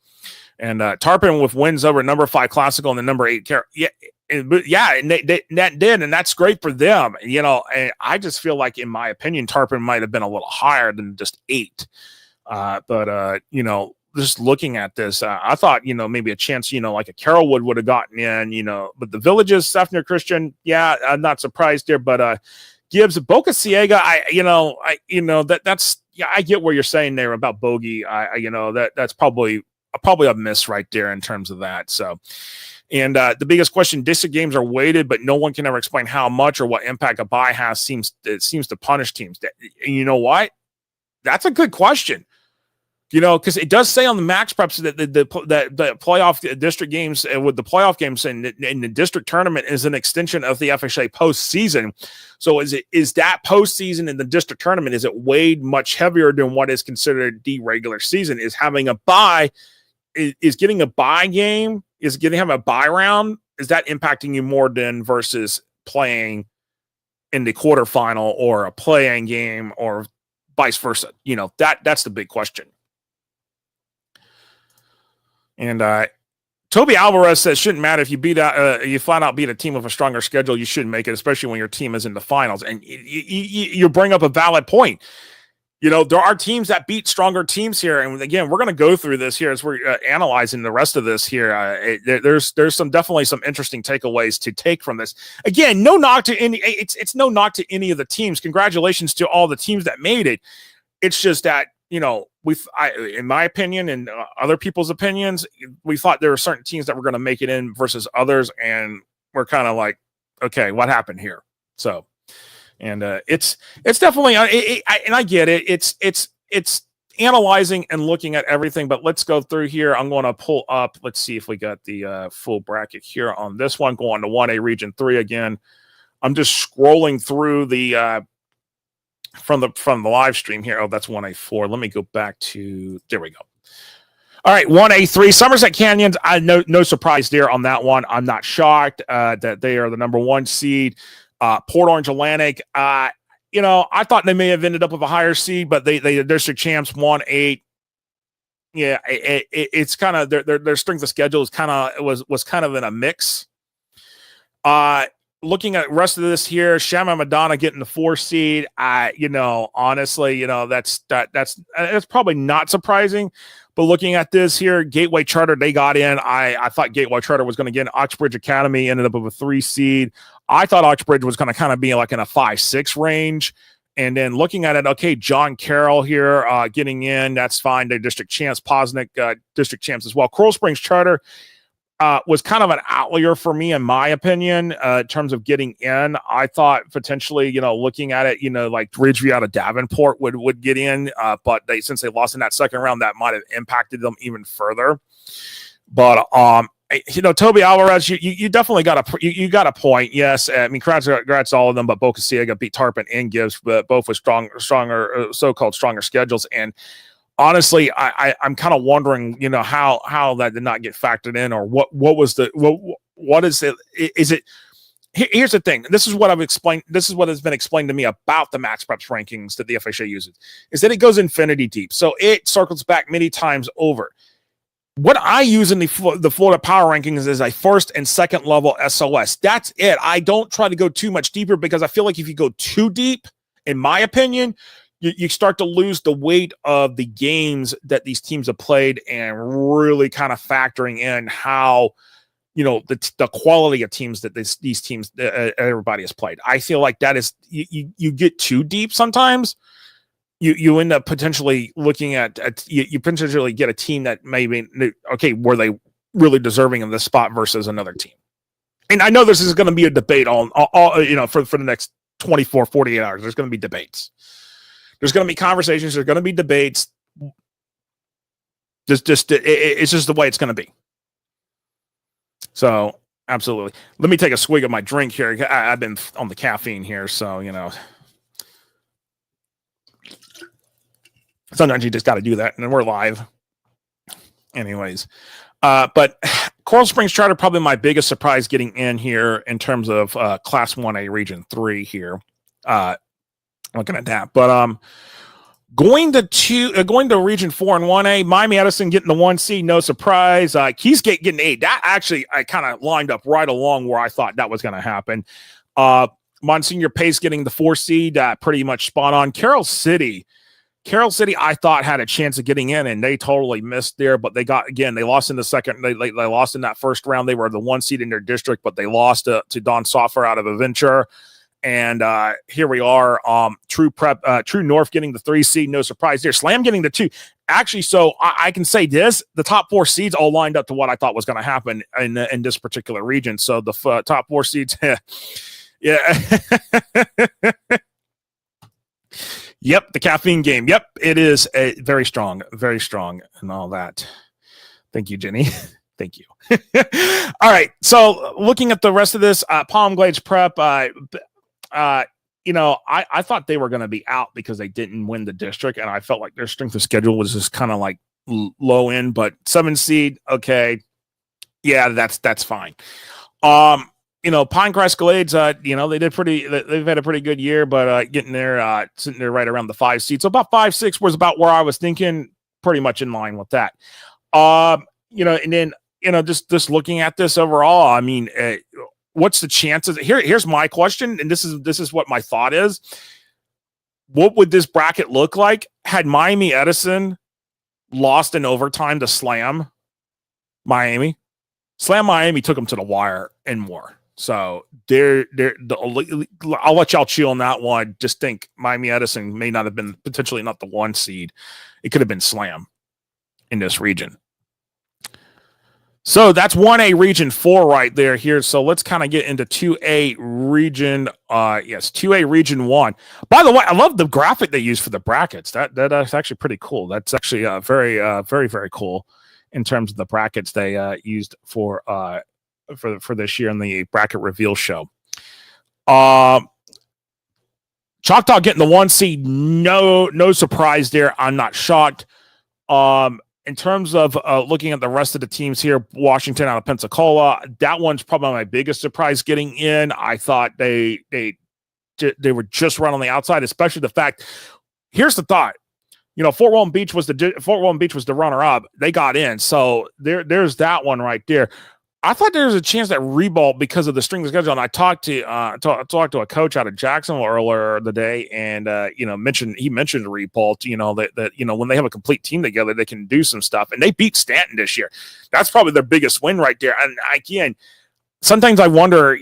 And Tarpon with wins over number 5 Classical and the number 8 yeah, and that did, and that's great for them. And I just feel like, in my opinion, Tarpon might have been a little higher than just 8. But just looking at this, I thought, maybe a chance, like a Carrollwood would have gotten in, but the Villages, Sefner Christian, yeah, I'm not surprised there, but Gibbs, Boca Ciega, that's I get what you're saying there about Bogey. That's probably a miss right there in terms of that. So, and the biggest question: district games are weighted, but no one can ever explain how much or what impact a bye has. It seems to punish teams. And you know what? That's a good question. Because it does say on the Max Preps that the playoff district games with the playoff games in the district tournament is an extension of the FHSAA postseason. So is that postseason in the district tournament, is it weighed much heavier than what is considered the regular season? Is having a bye, is getting a bye game, having a bye round, is that impacting you more than versus playing in the quarterfinal or a play-in game or vice versa? That's the big question. And Toby Alvarez says, shouldn't matter if you you flat out beat a team with a stronger schedule, you shouldn't make it, especially when your team is in the finals. And you bring up a valid point. There are teams that beat stronger teams here. And again, we're going to go through this here as we're analyzing the rest of this here. There's definitely some interesting takeaways to take from this. Again, no knock to any, it's no knock to any of the teams. Congratulations to all the teams that made it. It's just that, in my opinion and other people's opinions, we thought there were certain teams that were going to make it in versus others, and we're kind of like, okay, what happened here? So, and it's definitely, and I get it. It's analyzing and looking at everything, but let's go through here. I'm going to pull up. Let's see if we got the full bracket here on this one. Going to 1A Region 3 again. I'm just scrolling through the. From the live stream here. Oh, that's 1A4. Let me go back to, there we go. All right, 1A3, Somerset Canyons. I no surprise there on that one. I'm not shocked that they are the number 1 seed. Port Orange Atlantic. I thought they may have ended up with a higher seed, but they district champs 1-8. Yeah, it's kind of their strength of schedule is was kind of in a mix. Looking at the rest of this here, Shama Madonna getting the 4 seed. Honestly, that's probably not surprising. But looking at this here, Gateway Charter, they got in. I thought Gateway Charter was going to get in. Oxbridge Academy ended up with a 3 seed. I thought Oxbridge was going to kind of be like in a 5-6 range. And then looking at it, okay, John Carroll here getting in. That's fine. They're district champs. Posnick district champs as well. Coral Springs Charter was kind of an outlier for me, in my opinion, in terms of getting in. I thought potentially, looking at it, like Ridgeview out of Davenport would get in, but since they lost in that second round, that might have impacted them even further. But Toby Alvarez, you definitely got a point. Yes, I mean, congrats all of them, but Boca Ciega beat Tarpon and Gibbs, but both with stronger so-called stronger schedules. And honestly, I'm kind of wondering, how that did not get factored in, or what is it? Is it? Here's the thing. This is what I've explained. This is what has been explained to me about the Max Preps rankings that the FHA uses, is that it goes infinity deep. So it circles back many times over. What I use in the Florida Power Rankings is a first and second level SOS. That's it. I don't try to go too much deeper, because I feel like if you go too deep, in my opinion, you start to lose the weight of the games that these teams have played, and really kind of factoring in how, the quality of teams that these teams, everybody has played. I feel like that is, you get too deep sometimes. You end up potentially looking at you potentially get a team that maybe, okay, were they really deserving of this spot versus another team? And I know this is going to be a debate all for the next 24, 48 hours. There's going to be debates. There's going to be conversations. There's going to be debates. It's just the way it's going to be. So, absolutely. Let me take a swig of my drink here. I've been on the caffeine here, so, sometimes you just got to do that, and we're live. Anyways, but Coral Springs Charter, probably my biggest surprise getting in here in terms of Class 1A Region 3 here. Looking at that, but Going to Region 4 and 1A, Miami Edison getting the 1 seed, no surprise. Keysgate getting 8. That actually I kind of lined up right along where I thought that was going to happen. Monsignor Pace getting the 4 seed, pretty much spot on. Carroll City, I thought had a chance of getting in, and they totally missed there. But they lost in the second. They lost in that first round. They were the 1 seed in their district, but they lost to Don Soffer out of Aventure. And here we are. True North getting the 3 seed, no surprise there. Slam getting the 2. Actually, so I can say this: the top 4 seeds all lined up to what I thought was going to happen in this particular region. So the top 4 seeds, yeah. Yep, the caffeine game. Yep, it is very strong, and all that. Thank you, Jenny. Thank you. All right, so looking at the rest of this, Palm Glades Prep. I thought they were going to be out because they didn't win the district, and I felt like their strength of schedule was just kind of like low end. But 7 seed, okay, yeah, that's fine. Pinecrest Glades, they did pretty. They've had a pretty good year, but getting there, sitting there right around the 5 seed. So about 5-6 was about where I was thinking, pretty much in line with that. And then just looking at this overall, I mean, what's the chances? Here's my question, and this is what my thought is. What would this bracket look like had Miami Edison lost in overtime to Slam Miami? Slam Miami took them to the wire and more. So I'll let y'all chew on that one. Just think Miami Edison may not have been potentially not the 1 seed. It could have been Slam in this region. So that's 1A Region 4 right there here. So let's kind of get into 2A Region. 2A Region 1. By the way, I love the graphic they use for the brackets. That's actually pretty cool. That's actually very, very cool in terms of the brackets they used for this year in the bracket reveal show. Choctaw getting the 1 seed, no surprise there. I'm not shocked. In terms of looking at the rest of the teams here, Washington out of Pensacola, that one's probably my biggest surprise getting in. I thought they were just right on the outside, especially the fact. Here's the thought. Fort Walton Beach was the runner-up. They got in, so there's that one right there. I thought there was a chance that Ribault, because of the strength of schedule, and I talked to a coach out of Jacksonville earlier the day, and he mentioned Ribault, that when they have a complete team together, they can do some stuff, and they beat Stanton this year. That's probably their biggest win right there. And again, sometimes I wonder,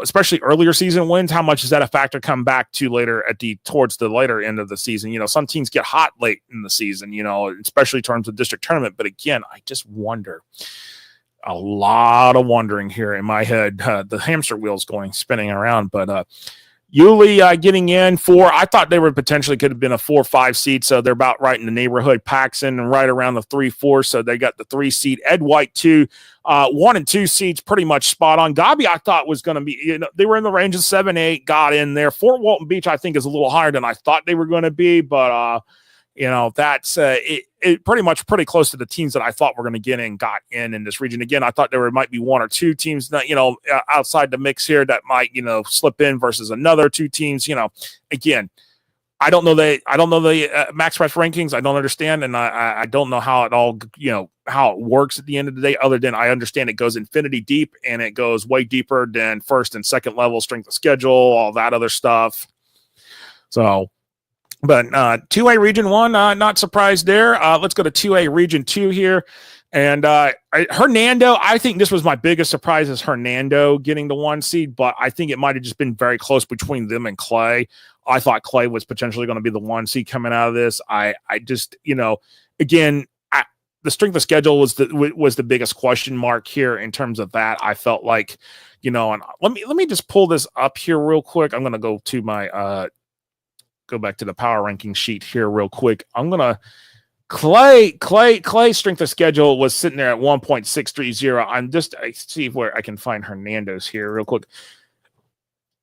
especially earlier season wins, how much does that a factor come back to later towards the later end of the season? Some teams get hot late in the season, especially in terms of district tournament. But again, I just wonder. A lot of wondering here in my head. The hamster wheel's spinning around, but Yulee getting in 4. I thought they potentially could have been a 4-5 seed, so they're about right in the neighborhood. Paxson right around the 3-4, so they got the 3 seed. Ed White 2, 1 and 2 seeds pretty much spot on. Gabi I thought was going to be, they were in the range of 7-8, got in there. Fort Walton Beach I think is a little higher than I thought they were going to be, but that's it pretty close to the teams that I thought were going to get in, got in this region. Again, I thought there might be 1 or 2 teams that, outside the mix here that might, slip in versus another 2 teams, again, I don't know the Max Press rankings. I don't understand. And I don't know how it all, how it works at the end of the day, other than I understand it goes infinity deep and it goes way deeper than first and second level strength of schedule, all that other stuff. So, but 2A Region 1, not surprised there. Let's go to 2A Region 2 here. And Hernando, I think this was my biggest surprise is Hernando getting the 1 seed, but I think it might have just been very close between them and Clay. I thought Clay was potentially going to be the 1 seed coming out of this. I just, again, the strength of schedule was the biggest question mark here in terms of that. I felt like, and let me just pull this up here real quick. I'm going to go to my go back to the power ranking sheet here real quick. I'm going to Clay strength of schedule was sitting there at 1.630. I see where I can find Hernando's here real quick.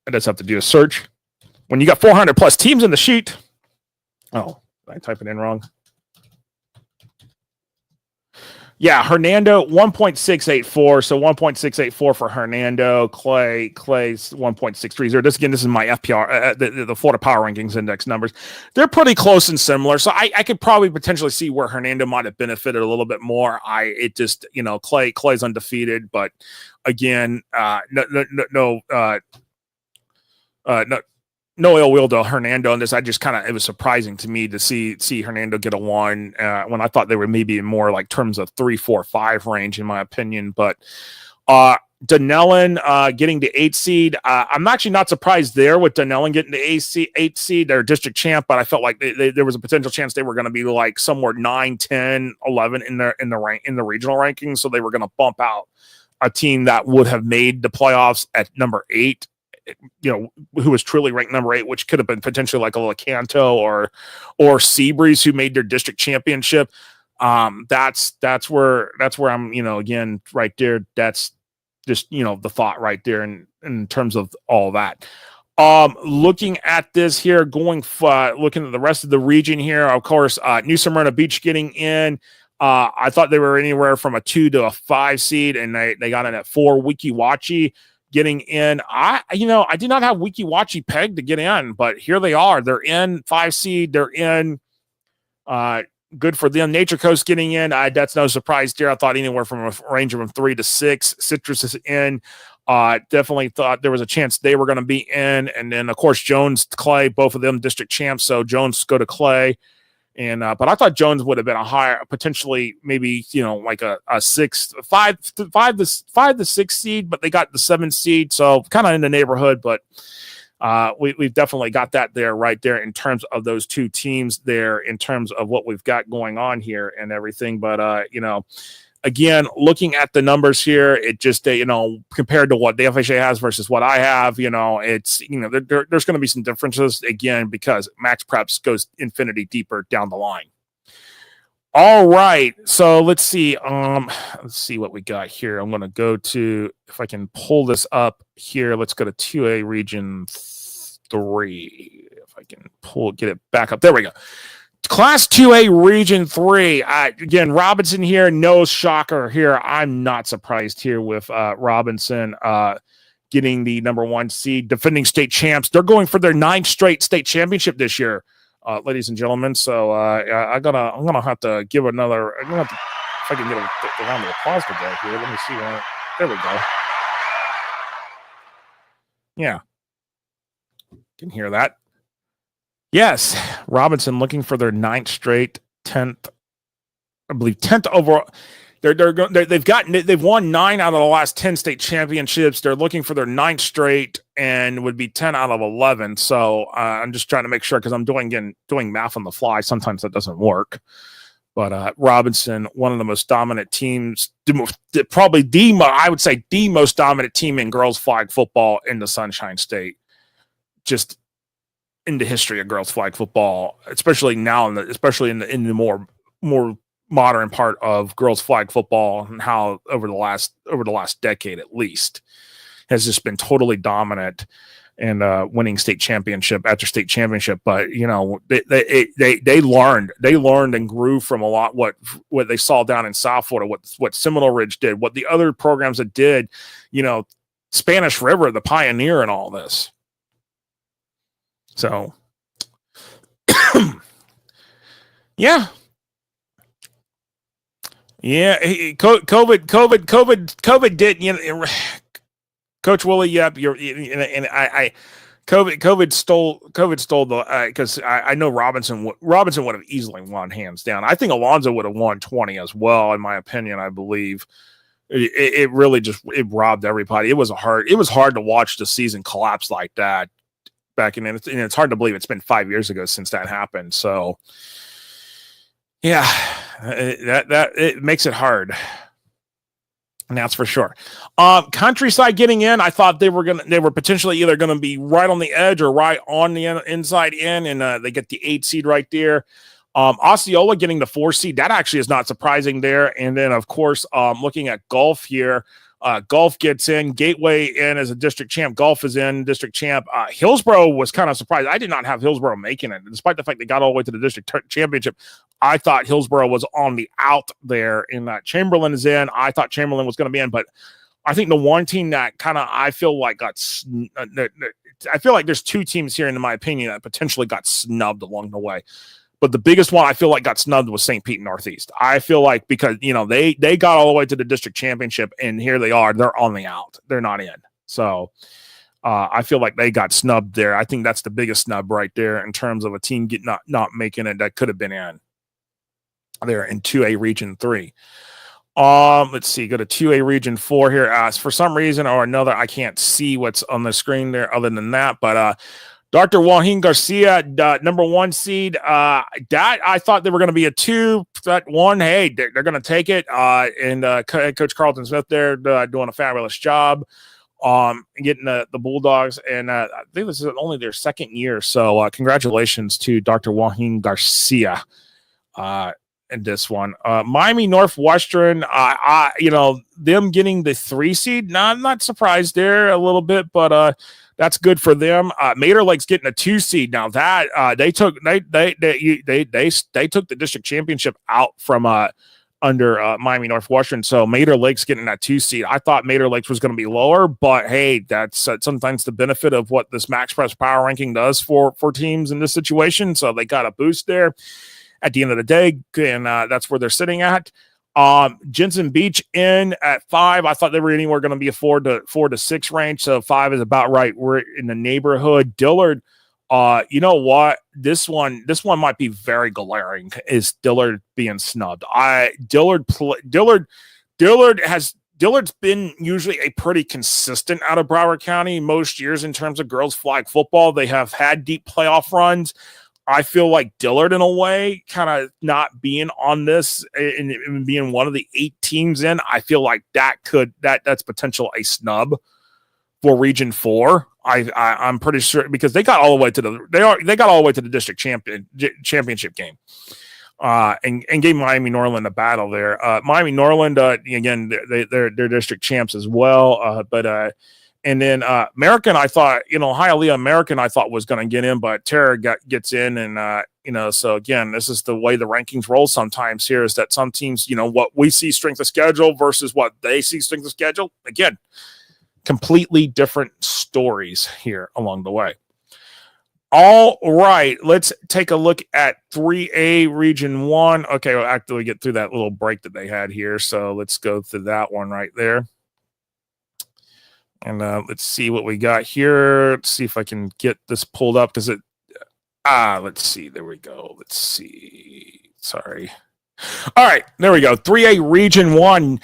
I just have to do a search. When you got 400 plus teams in the sheet. Oh, I type it in wrong. Yeah, Hernando 1.684. So 1.684 for Hernando. Clay's 1.630. This is my FPR, the Florida Power Rankings Index numbers. They're pretty close and similar. So I could probably potentially see where Hernando might have benefited a little bit more. Clay's undefeated, but again, no ill will to Hernando on this. It was surprising to me to see Hernando get a 1 when I thought they were maybe in more like terms of 3, 4, 5 range, in my opinion. But Dunellen getting the 8 seed. I'm actually not surprised there with Dunellen getting the 8 seed. They're district champ, but I felt like there was a potential chance they were going to be like somewhere 9, 10, 11 in the regional rankings. So they were going to bump out a team that would have made the playoffs at number 8. Who was truly ranked number 8, which could have been potentially like a Lecanto or Seabreeze, who made their district championship. That's where I'm, again, right there. That's just, the thought right there in terms of all that. Looking at this here, looking at the rest of the region here, of course, New Smyrna Beach getting in. I thought they were anywhere from a 2 to a 5 seed, and they got in at 4. Weeki Wachee getting in. I did not have Weeki Wachee pegged to get in, but here they are. They're in 5 seed. They're in. Good for them. Nature Coast getting in. That's no surprise there. I thought anywhere from a range of 3 to 6. Citrus is in. Definitely thought there was a chance they were going to be in. And then, of course, Jones, Clay, both of them district champs. So Jones go to Clay. And but I thought Jones would have been a higher, potentially maybe like a 5 to 6 seed, but they got the 7 seed, so kind of in the neighborhood. But we've definitely got that there, right there, in terms of those two teams there, in terms of what we've got going on here and everything. But again, looking at the numbers here, it just compared to what the FHA has versus what I have, it's there's going to be some differences again because Max Preps goes infinity deeper down the line. All right, so let's see what we got here. I'm going to go to, if I can pull this up here, let's go to 2A Region 3. If I can get it back up. There we go. Class 2A Region 3. Again, Robinson here, no shocker here. I'm not surprised here with Robinson getting the number 1 seed, defending state champs. They're going for their 9th straight state championship this year, ladies and gentlemen. So I'm gonna have to give another. If I can get a round of applause to go here. Let me see. There we go. Yeah, can hear that. Yes, Robinson looking for their 9th straight, 10th, I believe 10th overall. They've won 9 out of the last 10 state championships. They're looking for their 9th straight and would be 10 out of 11. So I'm just trying to make sure because I'm doing math on the fly. Sometimes that doesn't work. But Robinson, one of the most dominant teams, probably I would say the most dominant team in girls flag football in the Sunshine State. Just in the history of girls flag football, especially now, especially in the more modern part of girls flag football, and how over the last decade at least has just been totally dominant and winning state championship after state championship. But they learned and grew from a lot what they saw down in South Florida, what Seminole Ridge did, what the other programs that did, Spanish River, the pioneer in all this. So, yeah. COVID did, Coach Willie. Yep. COVID stole the, because I know Robinson would have easily won hands down. I think Alonzo would have won 20 as well, in my opinion. I believe it really it robbed everybody. It was hard to watch the season collapse like that. Back in, and it's hard to believe it's been 5 years ago since that happened. So, yeah, that it makes it hard, and that's for sure. Countryside getting in. I thought they were potentially either gonna be right on the edge or right on the inside in, and they get the 8 seed right there. Osceola getting the 4 seed. That actually is not surprising there. And then of course, looking at Gulf here. Gulf gets in, Gateway in as a district champ. Gulf is in district champ. Hillsborough was kind of surprised. I did not have Hillsborough making it, despite the fact they got all the way to the district championship. I thought Hillsborough was on the out there, in that Chamberlain is in. I thought Chamberlain was going to be in, but I think the one team that kind of I feel like I feel like there's two teams here, in my opinion, that potentially got snubbed along the way. But the biggest one I feel like got snubbed was St. Pete Northeast. I feel like because, they got all the way to the district championship, and here they are. They're on the out. They're not in. So I feel like they got snubbed there. I think that's the biggest snub right there in terms of a team not making it that could have been in there in 2A Region 3. Let's see. Go to 2A Region 4 here. For some reason or another, I can't see what's on the screen there other than that. But Dr. Joaquin Garcia, number 1 seed. That I thought they were going to be a 2. That 1, hey, they're going to take it. And Coach Carlton Smith there doing a fabulous job. Getting the Bulldogs, and I think this is only their second year. So congratulations to Dr. Joaquin Garcia in this one. Miami Northwestern, them getting the 3 seed. Nah, I'm not surprised there a little bit, but that's good for them. Mater Lake's getting a 2 seed. Now that they took the district championship out from under Miami Northwestern. So Mater Lake's getting that 2 seed. I thought Mater Lakes was going to be lower, but hey, that's sometimes the benefit of what this Max Press Power Ranking does for teams in this situation. So they got a boost there at the end of the day, and that's where they're sitting at. Jensen Beach in at 5. I thought they were anywhere going to be a 4 to 6 range. So 5 is about right. We're in the neighborhood. Dillard, you know what? This one might be very glaring. Is Dillard being snubbed? Dillard's been usually a pretty consistent out of Broward County most years in terms of girls flag football. They have had deep playoff runs. I feel like Dillard, in a way, kind of not being on this and being one of the 8 teams in, I feel like that's potential a snub for Region 4. I'm pretty sure, because they got all the way to the district championship game, and gave Miami Norland a battle there. Miami Norland, again, they're district champs as well. And then American, I thought, Hialeah American, I thought was going to get in, but Tara gets in, and so again, this is the way the rankings roll sometimes. Here is that some teams, what we see strength of schedule versus what they see strength of schedule. Again, completely different stories here along the way. All right, let's take a look at 3A Region 1. Okay, we'll actually get through that little break that they had here. So let's go through that one right there. And let's see what we got here. Let's see if I can get this pulled up, because let's see. There we go. Let's see. Sorry. All right, there we go. 3A Region 1.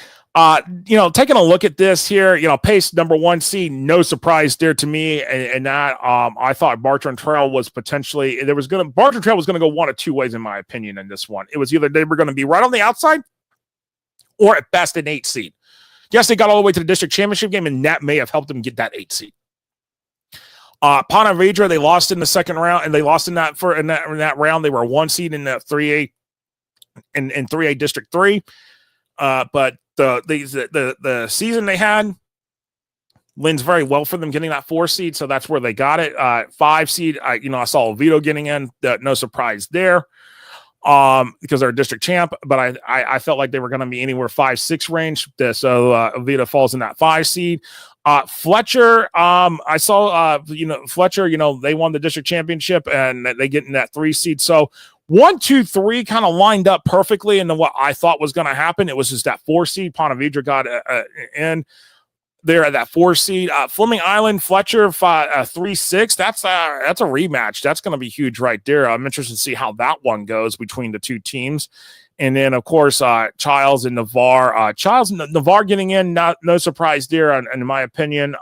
Taking a look at this here, Pace number 1 seed, no surprise there to me. And that, I thought Bartram Trail was potentially, Bartram Trail was going to go one of 2 ways, in my opinion, in this one. It was either they were going to be right on the outside, or at best an 8 seed. Yes, they got all the way to the district championship game, and that may have helped them get that 8 seed. Ponte Vedra, they lost in the second round, and they lost in that round. They were 1 seed in the 3A in 3A District 3. But the season they had lends very well for them getting that 4 seed, so that's where they got it. 5 seed, I saw Oviedo getting in. No surprise there, because they're a district champ. But I felt like they were going to be anywhere 5-6 range. So Oviedo falls in that 5 seed. Fletcher, I saw Fletcher. They won the district championship, and they get in that 3 seed. So 1, 2, 3 kind of lined up perfectly into what I thought was going to happen. It was just that 4 seed. Ponte Vedra got in there at that 4 seed. Fleming Island, Fletcher, 3-6. That's a rematch. That's going to be huge right there. I'm interested to see how that one goes between the 2 teams. And then, of course, Childs and Navarre. Childs and Navarre getting in, no surprise there, in my opinion.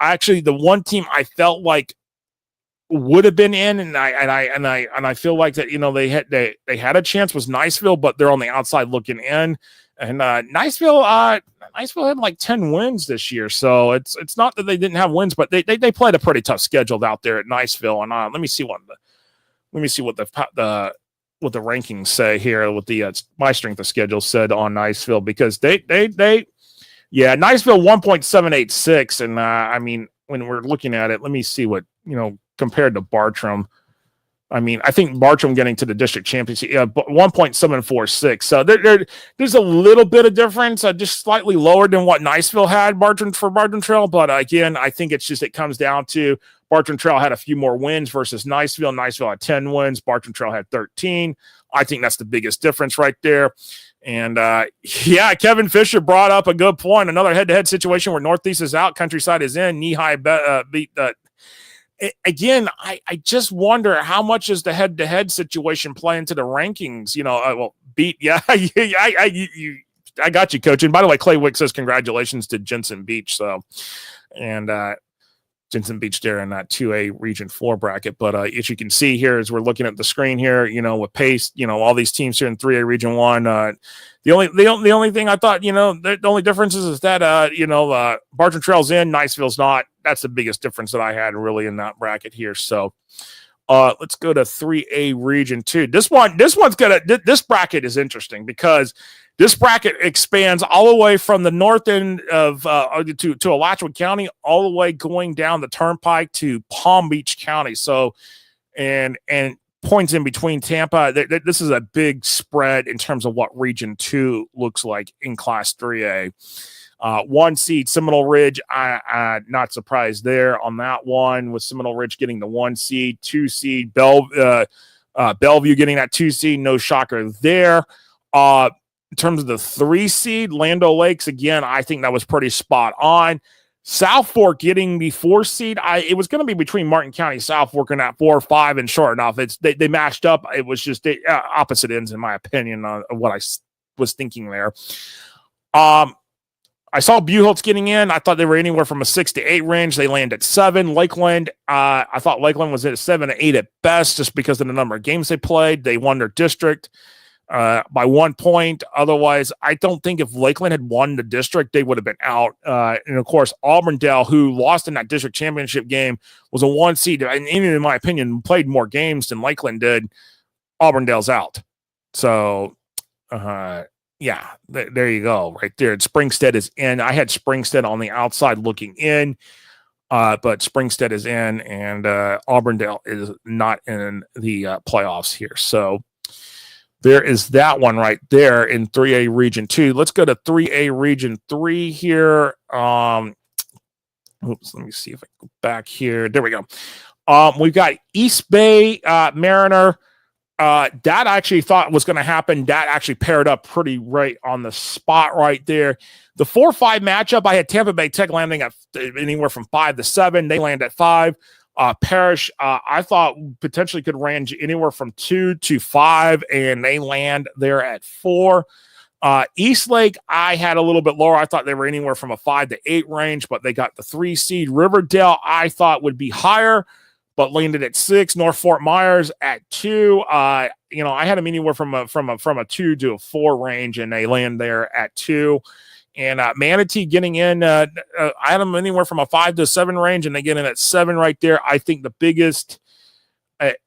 Actually, the one team I felt like would have been in, and I feel like that they had a chance was Niceville, but they're on the outside looking in. And Niceville had like 10 wins this year, so it's not that they didn't have wins, but they played a pretty tough schedule out there at Niceville. And let me see what the rankings say here, what the my strength of schedule said on Niceville, because Niceville 1.786, and I mean, when we're looking at it, let me see what compared to Bartram. I mean, I think Bartram getting to the district championship, 1.746. So there's a little bit of difference, just slightly lower than what Niceville had for Bartram Trail. But again, I think it comes down to Bartram Trail had a few more wins versus Niceville. Niceville had 10 wins. Bartram Trail had 13. I think that's the biggest difference right there. And Kevin Fisher brought up a good point. Another head-to-head situation where Northeast is out, Countryside is in. Nehi beat again, I just wonder how much is the head-to-head situation play into the rankings? I got you, Coach. And by the way, Clay Wick says congratulations to Jensen Beach. So, and Jensen Beach there in that 2A Region 4 bracket. But as you can see here, as we're looking at the screen here, with Pace, all these teams here in 3A Region 1. The only thing I thought, the only difference is that Bartram Trail's in, Niceville's not. That's the biggest difference that I had really in that bracket here. So let's go to 3A Region 2. This bracket is interesting because this bracket expands all the way from the north end of to Alachua County, all the way going down the turnpike to Palm Beach County. So, and points in between Tampa. This is a big spread in terms of what Region 2 looks like in Class 3A. 1 seed Seminole Ridge. I'm not surprised there on that one, with Seminole Ridge getting the 1 seed. 2 seed Bellevue getting that 2 seed. No shocker there. In terms of the 3 seed, Lando Lakes, again, I think that was pretty spot on. South Fork getting the 4 seed. It was going to be between Martin County, South Fork, and that 4 or 5, and sure enough, they matched up. It was just opposite ends, in my opinion, of what I was thinking there. I saw Buchholz getting in. I thought they were anywhere from a 6 to 8 range. They landed at 7. Lakeland, I thought Lakeland was at 7 to 8 at best, just because of the number of games they played. They won their district by 1 point. Otherwise, I don't think if Lakeland had won the district, they would have been out. And of course, Auburndale, who lost in that district championship game, was a 1 seed. And even in my opinion, played more games than Lakeland did. Auburndale's out. So, there you go, right there. And Springstead is in. I had Springstead on the outside looking in, but Springstead is in, and Auburndale is not in the playoffs here. So there is that one right there in 3A Region 2. Let's go to 3A Region 3 here. Let me see if I go back here. There we go. We've got East Bay Mariner. That I actually thought was going to happen. That actually paired up pretty right on the spot right there. The 4-5 matchup, I had Tampa Bay Tech landing at anywhere from 5 to 7. They land at 5. Parrish, I thought potentially could range anywhere from 2 to 5, and they land there at 4. Eastlake, I had a little bit lower. I thought they were anywhere from a 5 to 8 range, but they got the 3 seed. Riverdale, I thought would be higher, but landed at 6. North Fort Myers at 2. I had them anywhere from a 2 to a 4 range, and they land there at 2. And Manatee getting in, I had them anywhere from a 5 to 7 range, and they get in at 7 right there. I think the biggest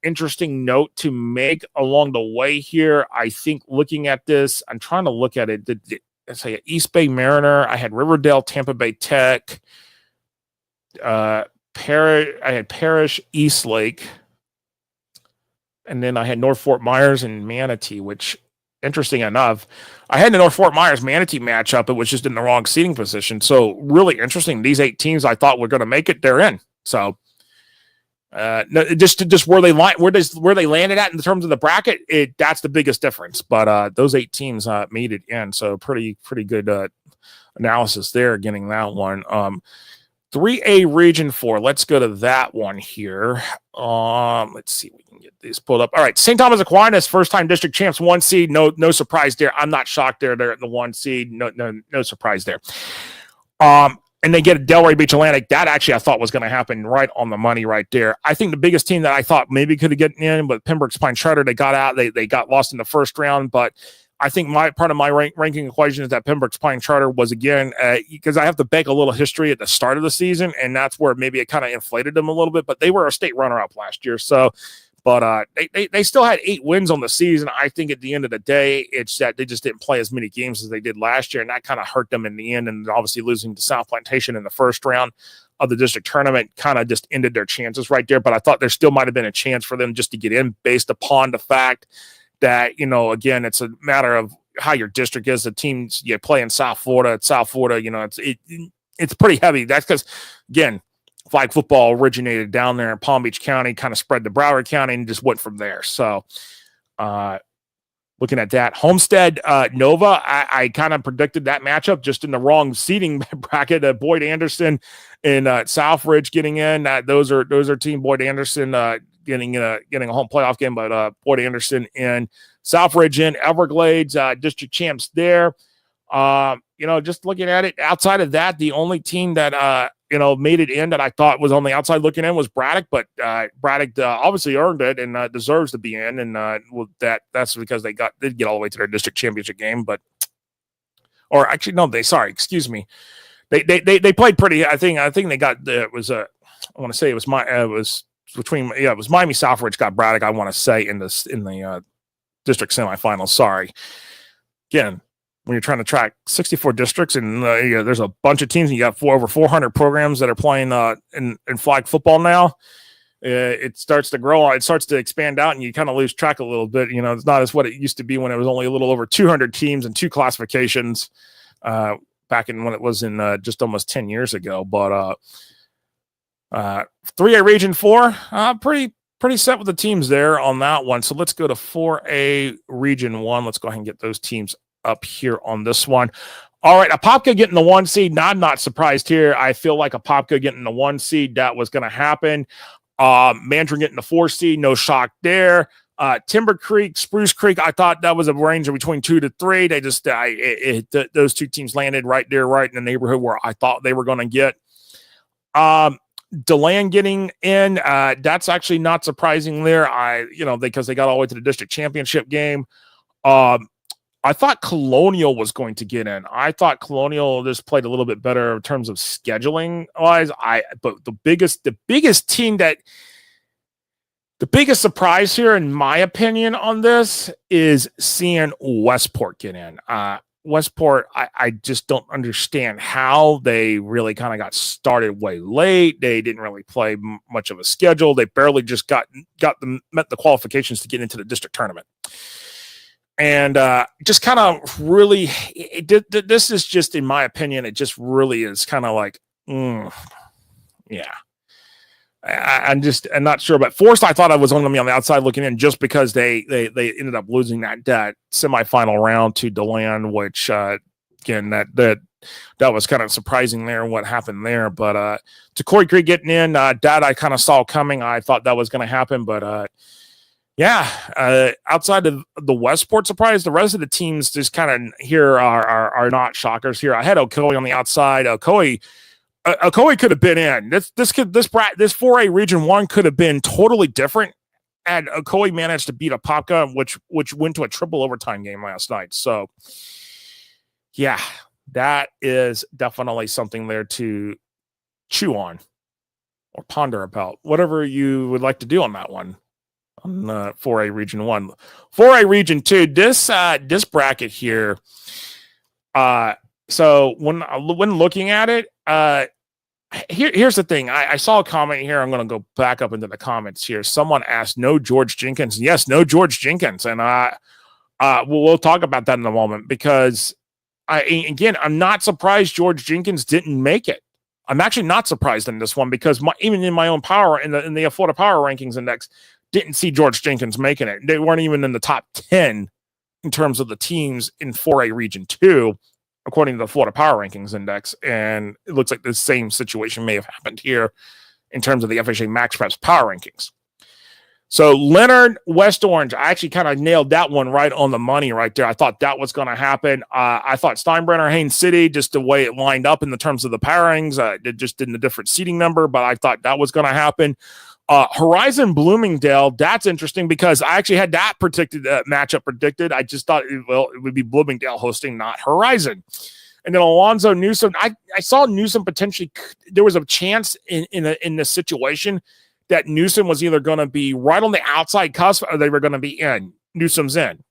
interesting note to make along the way here, I think looking at this, I'm trying to look at it. Let's say East Bay Mariner, I had Riverdale, Tampa Bay Tech, I had Parrish, Eastlake, and then I had North Fort Myers and Manatee, which, interesting enough, I had the North Fort Myers Manatee matchup. It was just in the wrong seating position. So really interesting. These 8 teams I thought were going to make it, they're in. So just where they landed at in terms of the bracket, that's the biggest difference. But those 8 teams made it in. So pretty good analysis there, getting that one. 3A Region 4. Let's go to that one here. Let's see if we can get these pulled up. All right, St. Thomas Aquinas, first-time district champs, 1 seed. No surprise there. I'm not shocked there. They're at the 1 seed. No surprise there. And they get a Delray Beach Atlantic. That actually I thought was going to happen right on the money right there. I think the biggest team that I thought maybe could have gotten in, but Pembroke Pine Charter, they got out. They got lost in the first round, but I think part of my ranking equation is that Pembroke Pine Charter was, again, because I have to bake a little history at the start of the season, and that's where maybe it kind of inflated them a little bit, but they were a state runner-up last year. So, but they still had 8 wins on the season. I think at the end of the day, it's that they just didn't play as many games as they did last year, and that kind of hurt them in the end, and obviously losing to South Plantation in the first round. of the district tournament kind of just ended their chances right there. But I thought there still might have been a chance for them just to get in based upon the fact that, you know, again, it's a matter of how your district is. The teams you play in South Florida, you know, it's pretty heavy. That's because, again, flag football originated down there in Palm Beach County, kind of spread to Broward County, and just went from there. So, looking at that, Homestead Nova, I kind of predicted that matchup just in the wrong seating bracket. Boyd Anderson and Southridge getting in. Those are team Boyd Anderson getting a home playoff game, but Boyd Anderson and Southridge in. Everglades district champs there. You know, just looking at it, outside of that, the only team that you know, made it in that I thought was on the outside looking in was Braddock, but Braddock obviously earned it and deserves to be in. And well, that's because they did get all the way to their district championship game, or actually, no, excuse me. They played pretty, I think they got, it was I want to say it was it was Miami Southridge got Braddock, I want to say in the district semifinals. Sorry. Again, when you're trying to track 64 districts and there's a bunch of teams and you got over 400 programs that are playing in flag football now, it starts to grow. It starts to expand out and you kind of lose track a little bit. You know, it's not as what it used to be when it was only a little over 200 teams and 2 classifications back in when it was in just almost 10 years ago. But 3A Region 4, pretty set with the teams there on that one. So let's go to 4A Region 1. Let's go ahead and get those teams up here on this one. All right, Apopka getting the 1 seed. Not surprised here. I feel like Apopka getting the 1 seed, that was going to happen. Mandarin getting the 4 seed, no shock there. Timber Creek, Spruce Creek, I thought that was a range of between 2 to 3. They just those two teams landed right there, right in the neighborhood where I thought they were going to get. DeLand getting in, that's actually not surprising there. Because they got all the way to the district championship game. I thought Colonial was going to get in. I thought Colonial just played a little bit better in terms of scheduling wise. But the biggest surprise here, in my opinion, on this is seeing Westport get in. Westport, I just don't understand how they really kind of got started way late. They didn't really play much of a schedule. They barely just met the qualifications to get into the district tournament. And just kind of really, this is just, in my opinion, it just really is kind of like, yeah. I'm not sure, but Forest, I thought I was only going to be on the outside looking in just because they ended up losing that semifinal round to DeLand, which again that was kind of surprising there what happened there. But to Cory Creek getting in, that I kind of saw coming. I thought that was going to happen, but outside of the Westport surprise, the rest of the teams just kind of here are not shockers here. I had Ocoee on the outside. Ocoee could have been in. This 4A Region 1 could have been totally different, and Ocoee managed to beat Apopka, which went to a triple overtime game last night. So, yeah, that is definitely something there to chew on or ponder about. Whatever you would like to do on that one. On 4A Region 1. 4A Region 2, this bracket here. So when looking at it, here's the thing. I saw a comment here. I'm going to go back up into the comments here. Someone asked, no George Jenkins. Yes, no George Jenkins. And we'll talk about that in a moment, because I'm not surprised George Jenkins didn't make it. I'm actually not surprised in this one, because even in my own power, in the Florida Power Rankings Index, didn't see George Jenkins making it. They weren't even in the top 10 in terms of the teams in 4A Region 2, according to the Florida Power Rankings Index. And it looks like the same situation may have happened here in terms of the FHSAA Max Preps Power Rankings. So Leonard, West Orange, I actually kind of nailed that one right on the money right there. I thought that was going to happen. I thought Steinbrenner, Haines City, just the way it lined up in the terms of the pairings, it just didn't a different seating number, but I thought that was going to happen. Horizon Bloomingdale, that's interesting, because I actually had that matchup predicted. I just thought it would be Bloomingdale hosting, not Horizon. And then Alonzo Newsom, I saw Newsom potentially. There was a chance in this situation that Newsom was either going to be right on the outside cusp or they were going to be in. Newsom's in.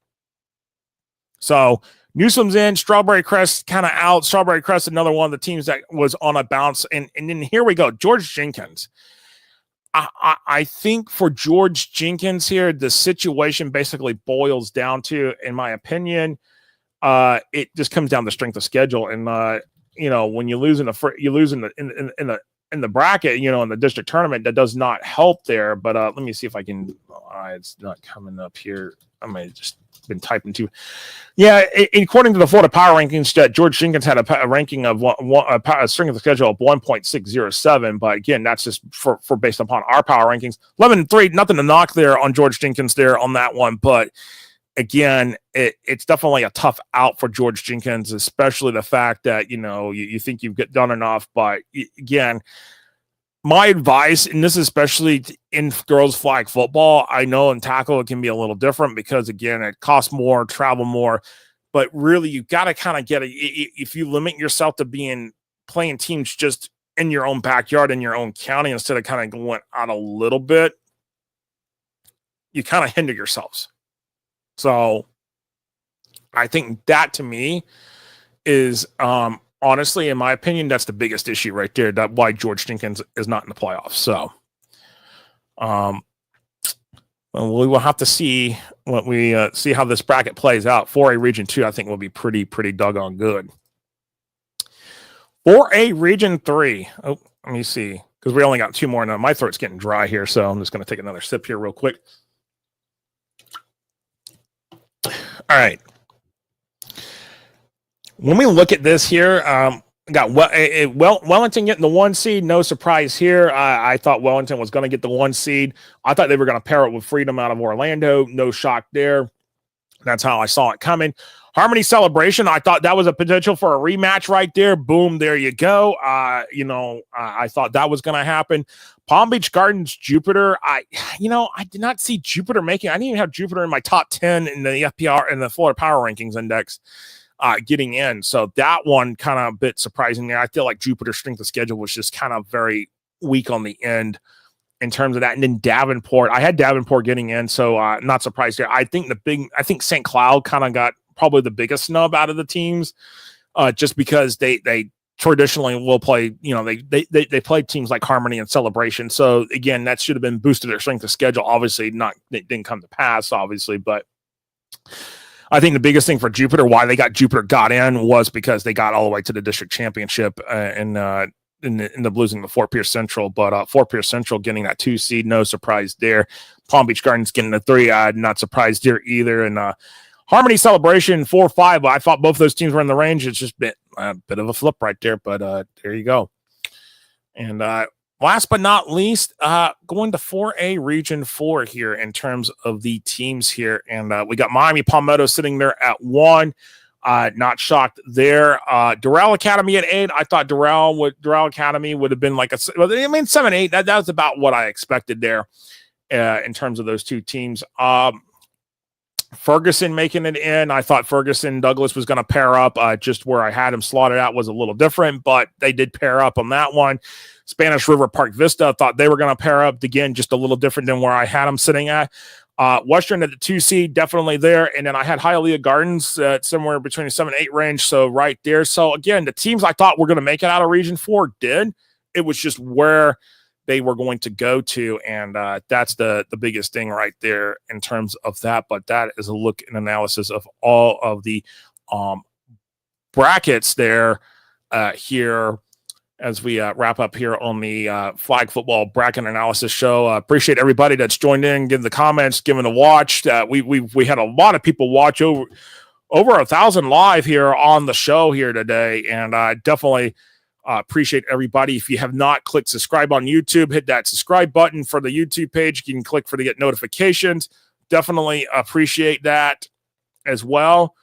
So Newsom's in, Strawberry Crest kind of out. Strawberry Crest, another one of the teams that was on a bounce. And then here we go, George Jenkins. I think for George Jenkins here, the situation basically boils down to, in my opinion, it just comes down to strength of schedule. And when you lose in the bracket, in the district tournament, that does not help there. But let me see if I can. It's not coming up here. I may have just been typing too. Yeah, according to the Florida Power Rankings, George Jenkins had a ranking of a strength of schedule of 1.607. But again, that's just for based upon our power rankings. 11-3, nothing to knock there on George Jenkins there on that one. But again, it's definitely a tough out for George Jenkins, especially the fact that, you think you've done enough. But again, my advice, and this is especially in girls flag football, I know in tackle it can be a little different because, again, it costs more, travel more. But really, you've got to kind of get it. If you limit yourself to playing teams just in your own backyard, in your own county, instead of kind of going out a little bit, you kind of hinder yourselves. So I think that, to me, is honestly, in my opinion, that's the biggest issue right there. That's why George Jenkins is not in the playoffs. So we will have to see what we see how this bracket plays out. 4A Region 2, I think, will be pretty doggone good. 4A Region 3. Oh, let me see, because we only got 2 more now. My throat's getting dry here, so I'm just going to take another sip here real quick. All right. When we look at this here, got Wellington getting the 1 seed. No surprise here. I thought Wellington was going to get the 1 seed. I thought they were going to pair it with Freedom out of Orlando. No shock there. That's how I saw it coming. Harmony Celebration, I thought that was a potential for a rematch right there. Boom, there you go. I thought that was going to happen. Palm Beach Gardens, Jupiter. I did not see Jupiter making. I didn't even have Jupiter in my top 10 in the FPR and the Florida Power Rankings Index. Getting in. So that one kind of a bit surprising there. I feel like Jupiter's strength of schedule was just kind of very weak on the end in terms of that. And then Davenport, I had Davenport getting in, so not surprised there. I think St. Cloud kind of got probably the biggest snub out of the teams, just because they traditionally will play, they play teams like Harmony and Celebration. So again, that should have been boosted their strength of schedule. Obviously it didn't come to pass, obviously, but I think the biggest thing for Jupiter, why Jupiter got in, was because they got all the way to the district championship and in the losing the Fort Pierce Central. But Fort Pierce Central getting that 2 seed, no surprise there. Palm Beach Gardens getting the 3, not surprised there either. And Harmony Celebration 4-5. I thought both those teams were in the range. It's just been a bit of a flip right there, but there you go. And last but not least, going to 4A Region 4 here in terms of the teams here. And we got Miami Palmetto sitting there at 1. Not shocked there. Doral Academy at 8. I thought Doral Academy would have been like 7-8. That was about what I expected there in terms of those two teams. Ferguson making it in. I thought Ferguson Douglas was going to pair up. Just where I had him slotted out was a little different, but they did pair up on that one. Spanish River Park Vista, thought they were going to pair up again, just a little different than where I had them sitting at. Western at the 2 seed, definitely there. And then I had Hialeah Gardens somewhere between the 7-8 range. So right there. So again, the teams I thought were going to make it out of Region 4 did. It was just where they were going to go to. And that's the biggest thing right there in terms of that. But that is a look and analysis of all of the brackets there here as we wrap up here on the flag football bracket analysis show. Appreciate everybody that's joined in, giving the comments, giving a watch. We had a lot of people watch, over 1,000 live here on the show here today, and I definitely appreciate everybody. If you have not clicked subscribe on YouTube, hit that subscribe button for the YouTube page. You can click to get notifications. Definitely appreciate that as well.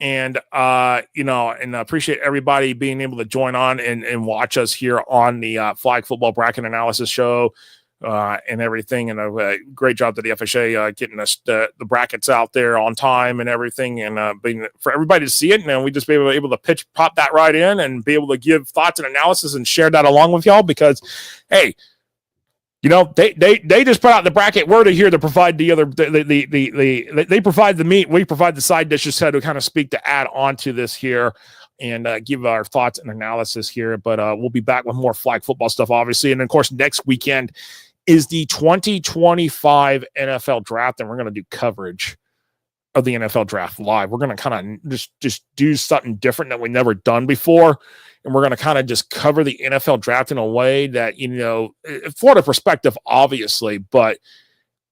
And, and appreciate everybody being able to join on and watch us here on the flag football bracket analysis show and everything. And a great job to the FHSAA getting us the brackets out there on time and everything, and being for everybody to see it. And we just be able to pop that right in and be able to give thoughts and analysis and share that along with y'all, because, hey, They just put out the bracket. We're here to provide the other they provide the meat. We provide the side dishes to kind of speak to add on to this here and give our thoughts and analysis here. But we'll be back with more flag football stuff, obviously. And of course, next weekend is the 2025 NFL draft, and we're going to do coverage of the NFL draft live. We're going to kind of just do something different that we've never done before. And we're going to kind of just cover the NFL draft in a way that, for the perspective, obviously, but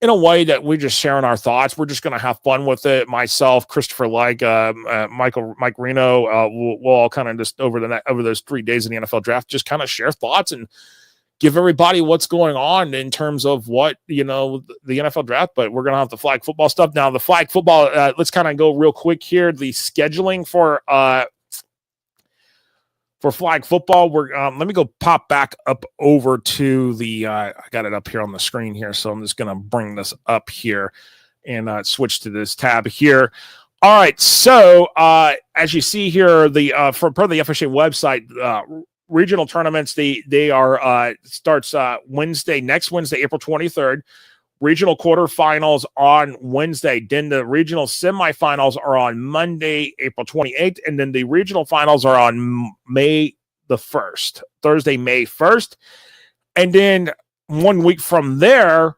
in a way that we're just sharing our thoughts. We're just going to have fun with it. Myself, Christopher Like, Mike Reno, we'll all kind of just over those 3 days in the NFL draft, just kind of share thoughts and give everybody what's going on in terms of what, the NFL draft. But we're going to have the flag football stuff. Now, the flag football, let's kind of go real quick here. The scheduling for flag football, let me go pop back up over to the I got it up here on the screen here, so I'm just going to bring this up here and switch to this tab here. All right, so as you see here, the per the FHSAA website, regional tournaments, they are starts next Wednesday, April 23rd. Regional quarterfinals on Wednesday. Then the regional semifinals are on Monday, April 28th. And then the regional finals are on May the 1st, Thursday, May 1st. And then 1 week from there,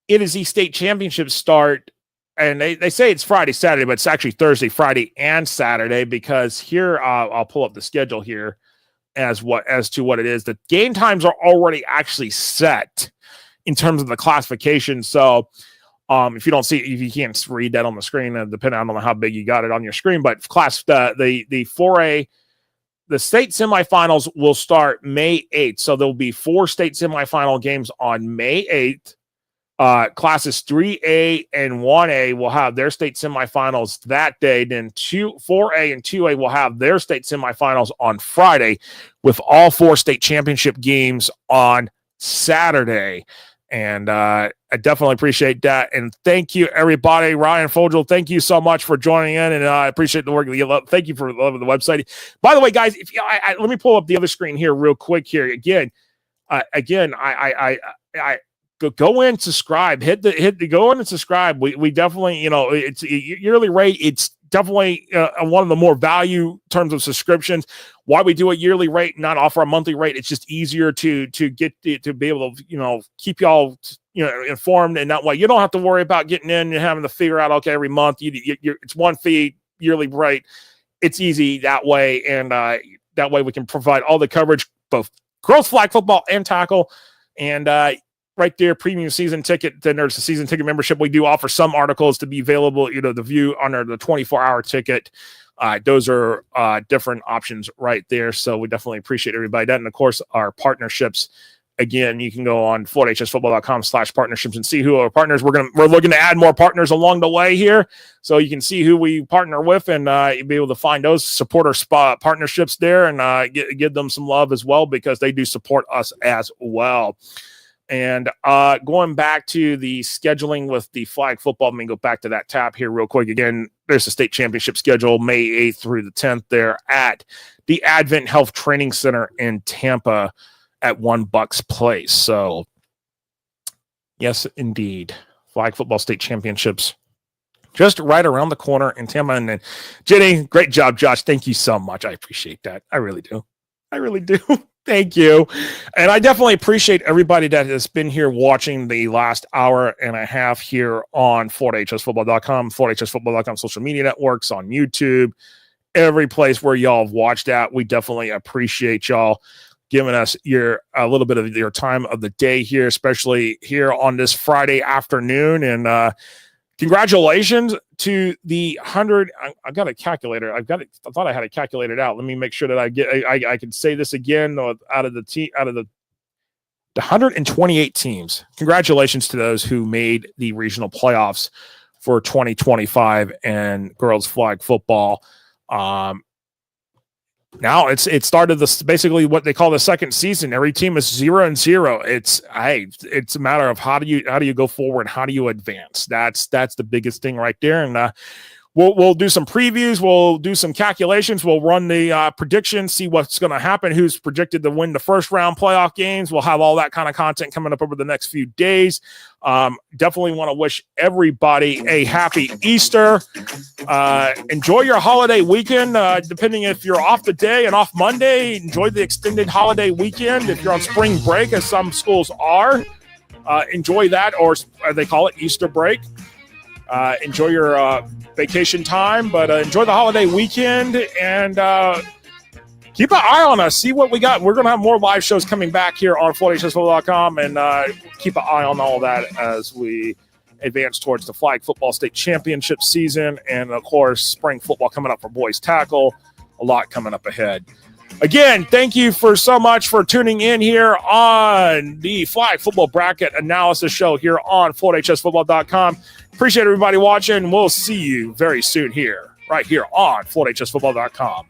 it is the state championships start. And they say it's Friday, Saturday, but it's actually Thursday, Friday, and Saturday, because here, I'll pull up the schedule here as to what it is. The game times are already actually set in terms of the classification. So if you can't read that on the screen, depending on how big you got it on your screen, but the 4A, the state semifinals will start May 8th. So there'll be 4 state semifinal games on May 8th. Classes 3A and 1A will have their state semifinals that day. Then 4A and 2A will have their state semifinals on Friday, with all 4 state championship games on Saturday. And I definitely appreciate that. And thank you, everybody. Ryan Fogel, thank you so much for joining in. And I appreciate the work that you love. Thank you for loving the website. By the way, guys, if let me pull up the other screen here real quick here. Again, I go in, subscribe, go in and subscribe. We definitely, it's a yearly rate. It's definitely one of the more value in terms of subscriptions. Why we do a yearly rate, not offer a monthly rate? It's just easier to get to be able to keep y'all informed, and that way you don't have to worry about getting in and having to figure out every month it's one fee, yearly rate. It's easy that way, and that way we can provide all the coverage, both girls flag football and tackle, and right there, premium season ticket. Then there's a season ticket membership. We do offer some articles to be available, the view under the 24-hour ticket. Those are different options right there. So we definitely appreciate everybody that. And of course, our partnerships. Again, you can go on FHSFootball.com/partnerships and see who our partners. We're looking to add more partners along the way here, so you can see who we partner with, and you'll be able to find those, support our partnerships there, and give them some love as well, because they do support us as well. And going back to the scheduling with the flag football, let me go back to that tab here real quick. Again, there's a state championship schedule May 8th through the 10th there at the Advent Health Training Center in Tampa at One Bucks Place. So, yes, indeed, flag football state championships just right around the corner in Tampa. And then, Jenny, great job, Josh. Thank you so much. I appreciate that. I really do. Thank you. And I definitely appreciate everybody that has been here watching the last hour and a half here on FortHSFootball.com, FortHSFootball.com social media networks, on YouTube, every place where y'all have watched at. We definitely appreciate y'all giving us a little bit of your time of the day here, especially here on this Friday afternoon. And congratulations to the 100. I've got a calculator. I thought I had it calculated out. Let me make sure that I can say this again. Out of the 128 teams. Congratulations to those who made the regional playoffs for 2025 and girls flag football. Now it started basically what they call the second season. Every team is 0-0. It's a matter of how do you go forward? How do you advance? That's the biggest thing right there. And We'll do some previews. We'll do some calculations. We'll run the predictions, see what's going to happen, who's projected to win the first round playoff games. We'll have all that kind of content coming up over the next few days. Definitely want to wish everybody a happy Easter. Enjoy your holiday weekend. Depending if you're off the day and off Monday, enjoy the extended holiday weekend. If you're on spring break, as some schools are, enjoy that, or they call it Easter break. Enjoy your vacation time, but enjoy the holiday weekend, and keep an eye on us. See what we got. We're going to have more live shows coming back here on FHSAA.com, and keep an eye on all that as we advance towards the flag football state championship season, and of course, spring football coming up for boys tackle. A lot coming up ahead. Again, thank you so much for tuning in here on the Flag Football Bracket Analysis Show here on FloydHSFootball.com. Appreciate everybody watching. We'll see you very soon here, right here on FloydHSFootball.com.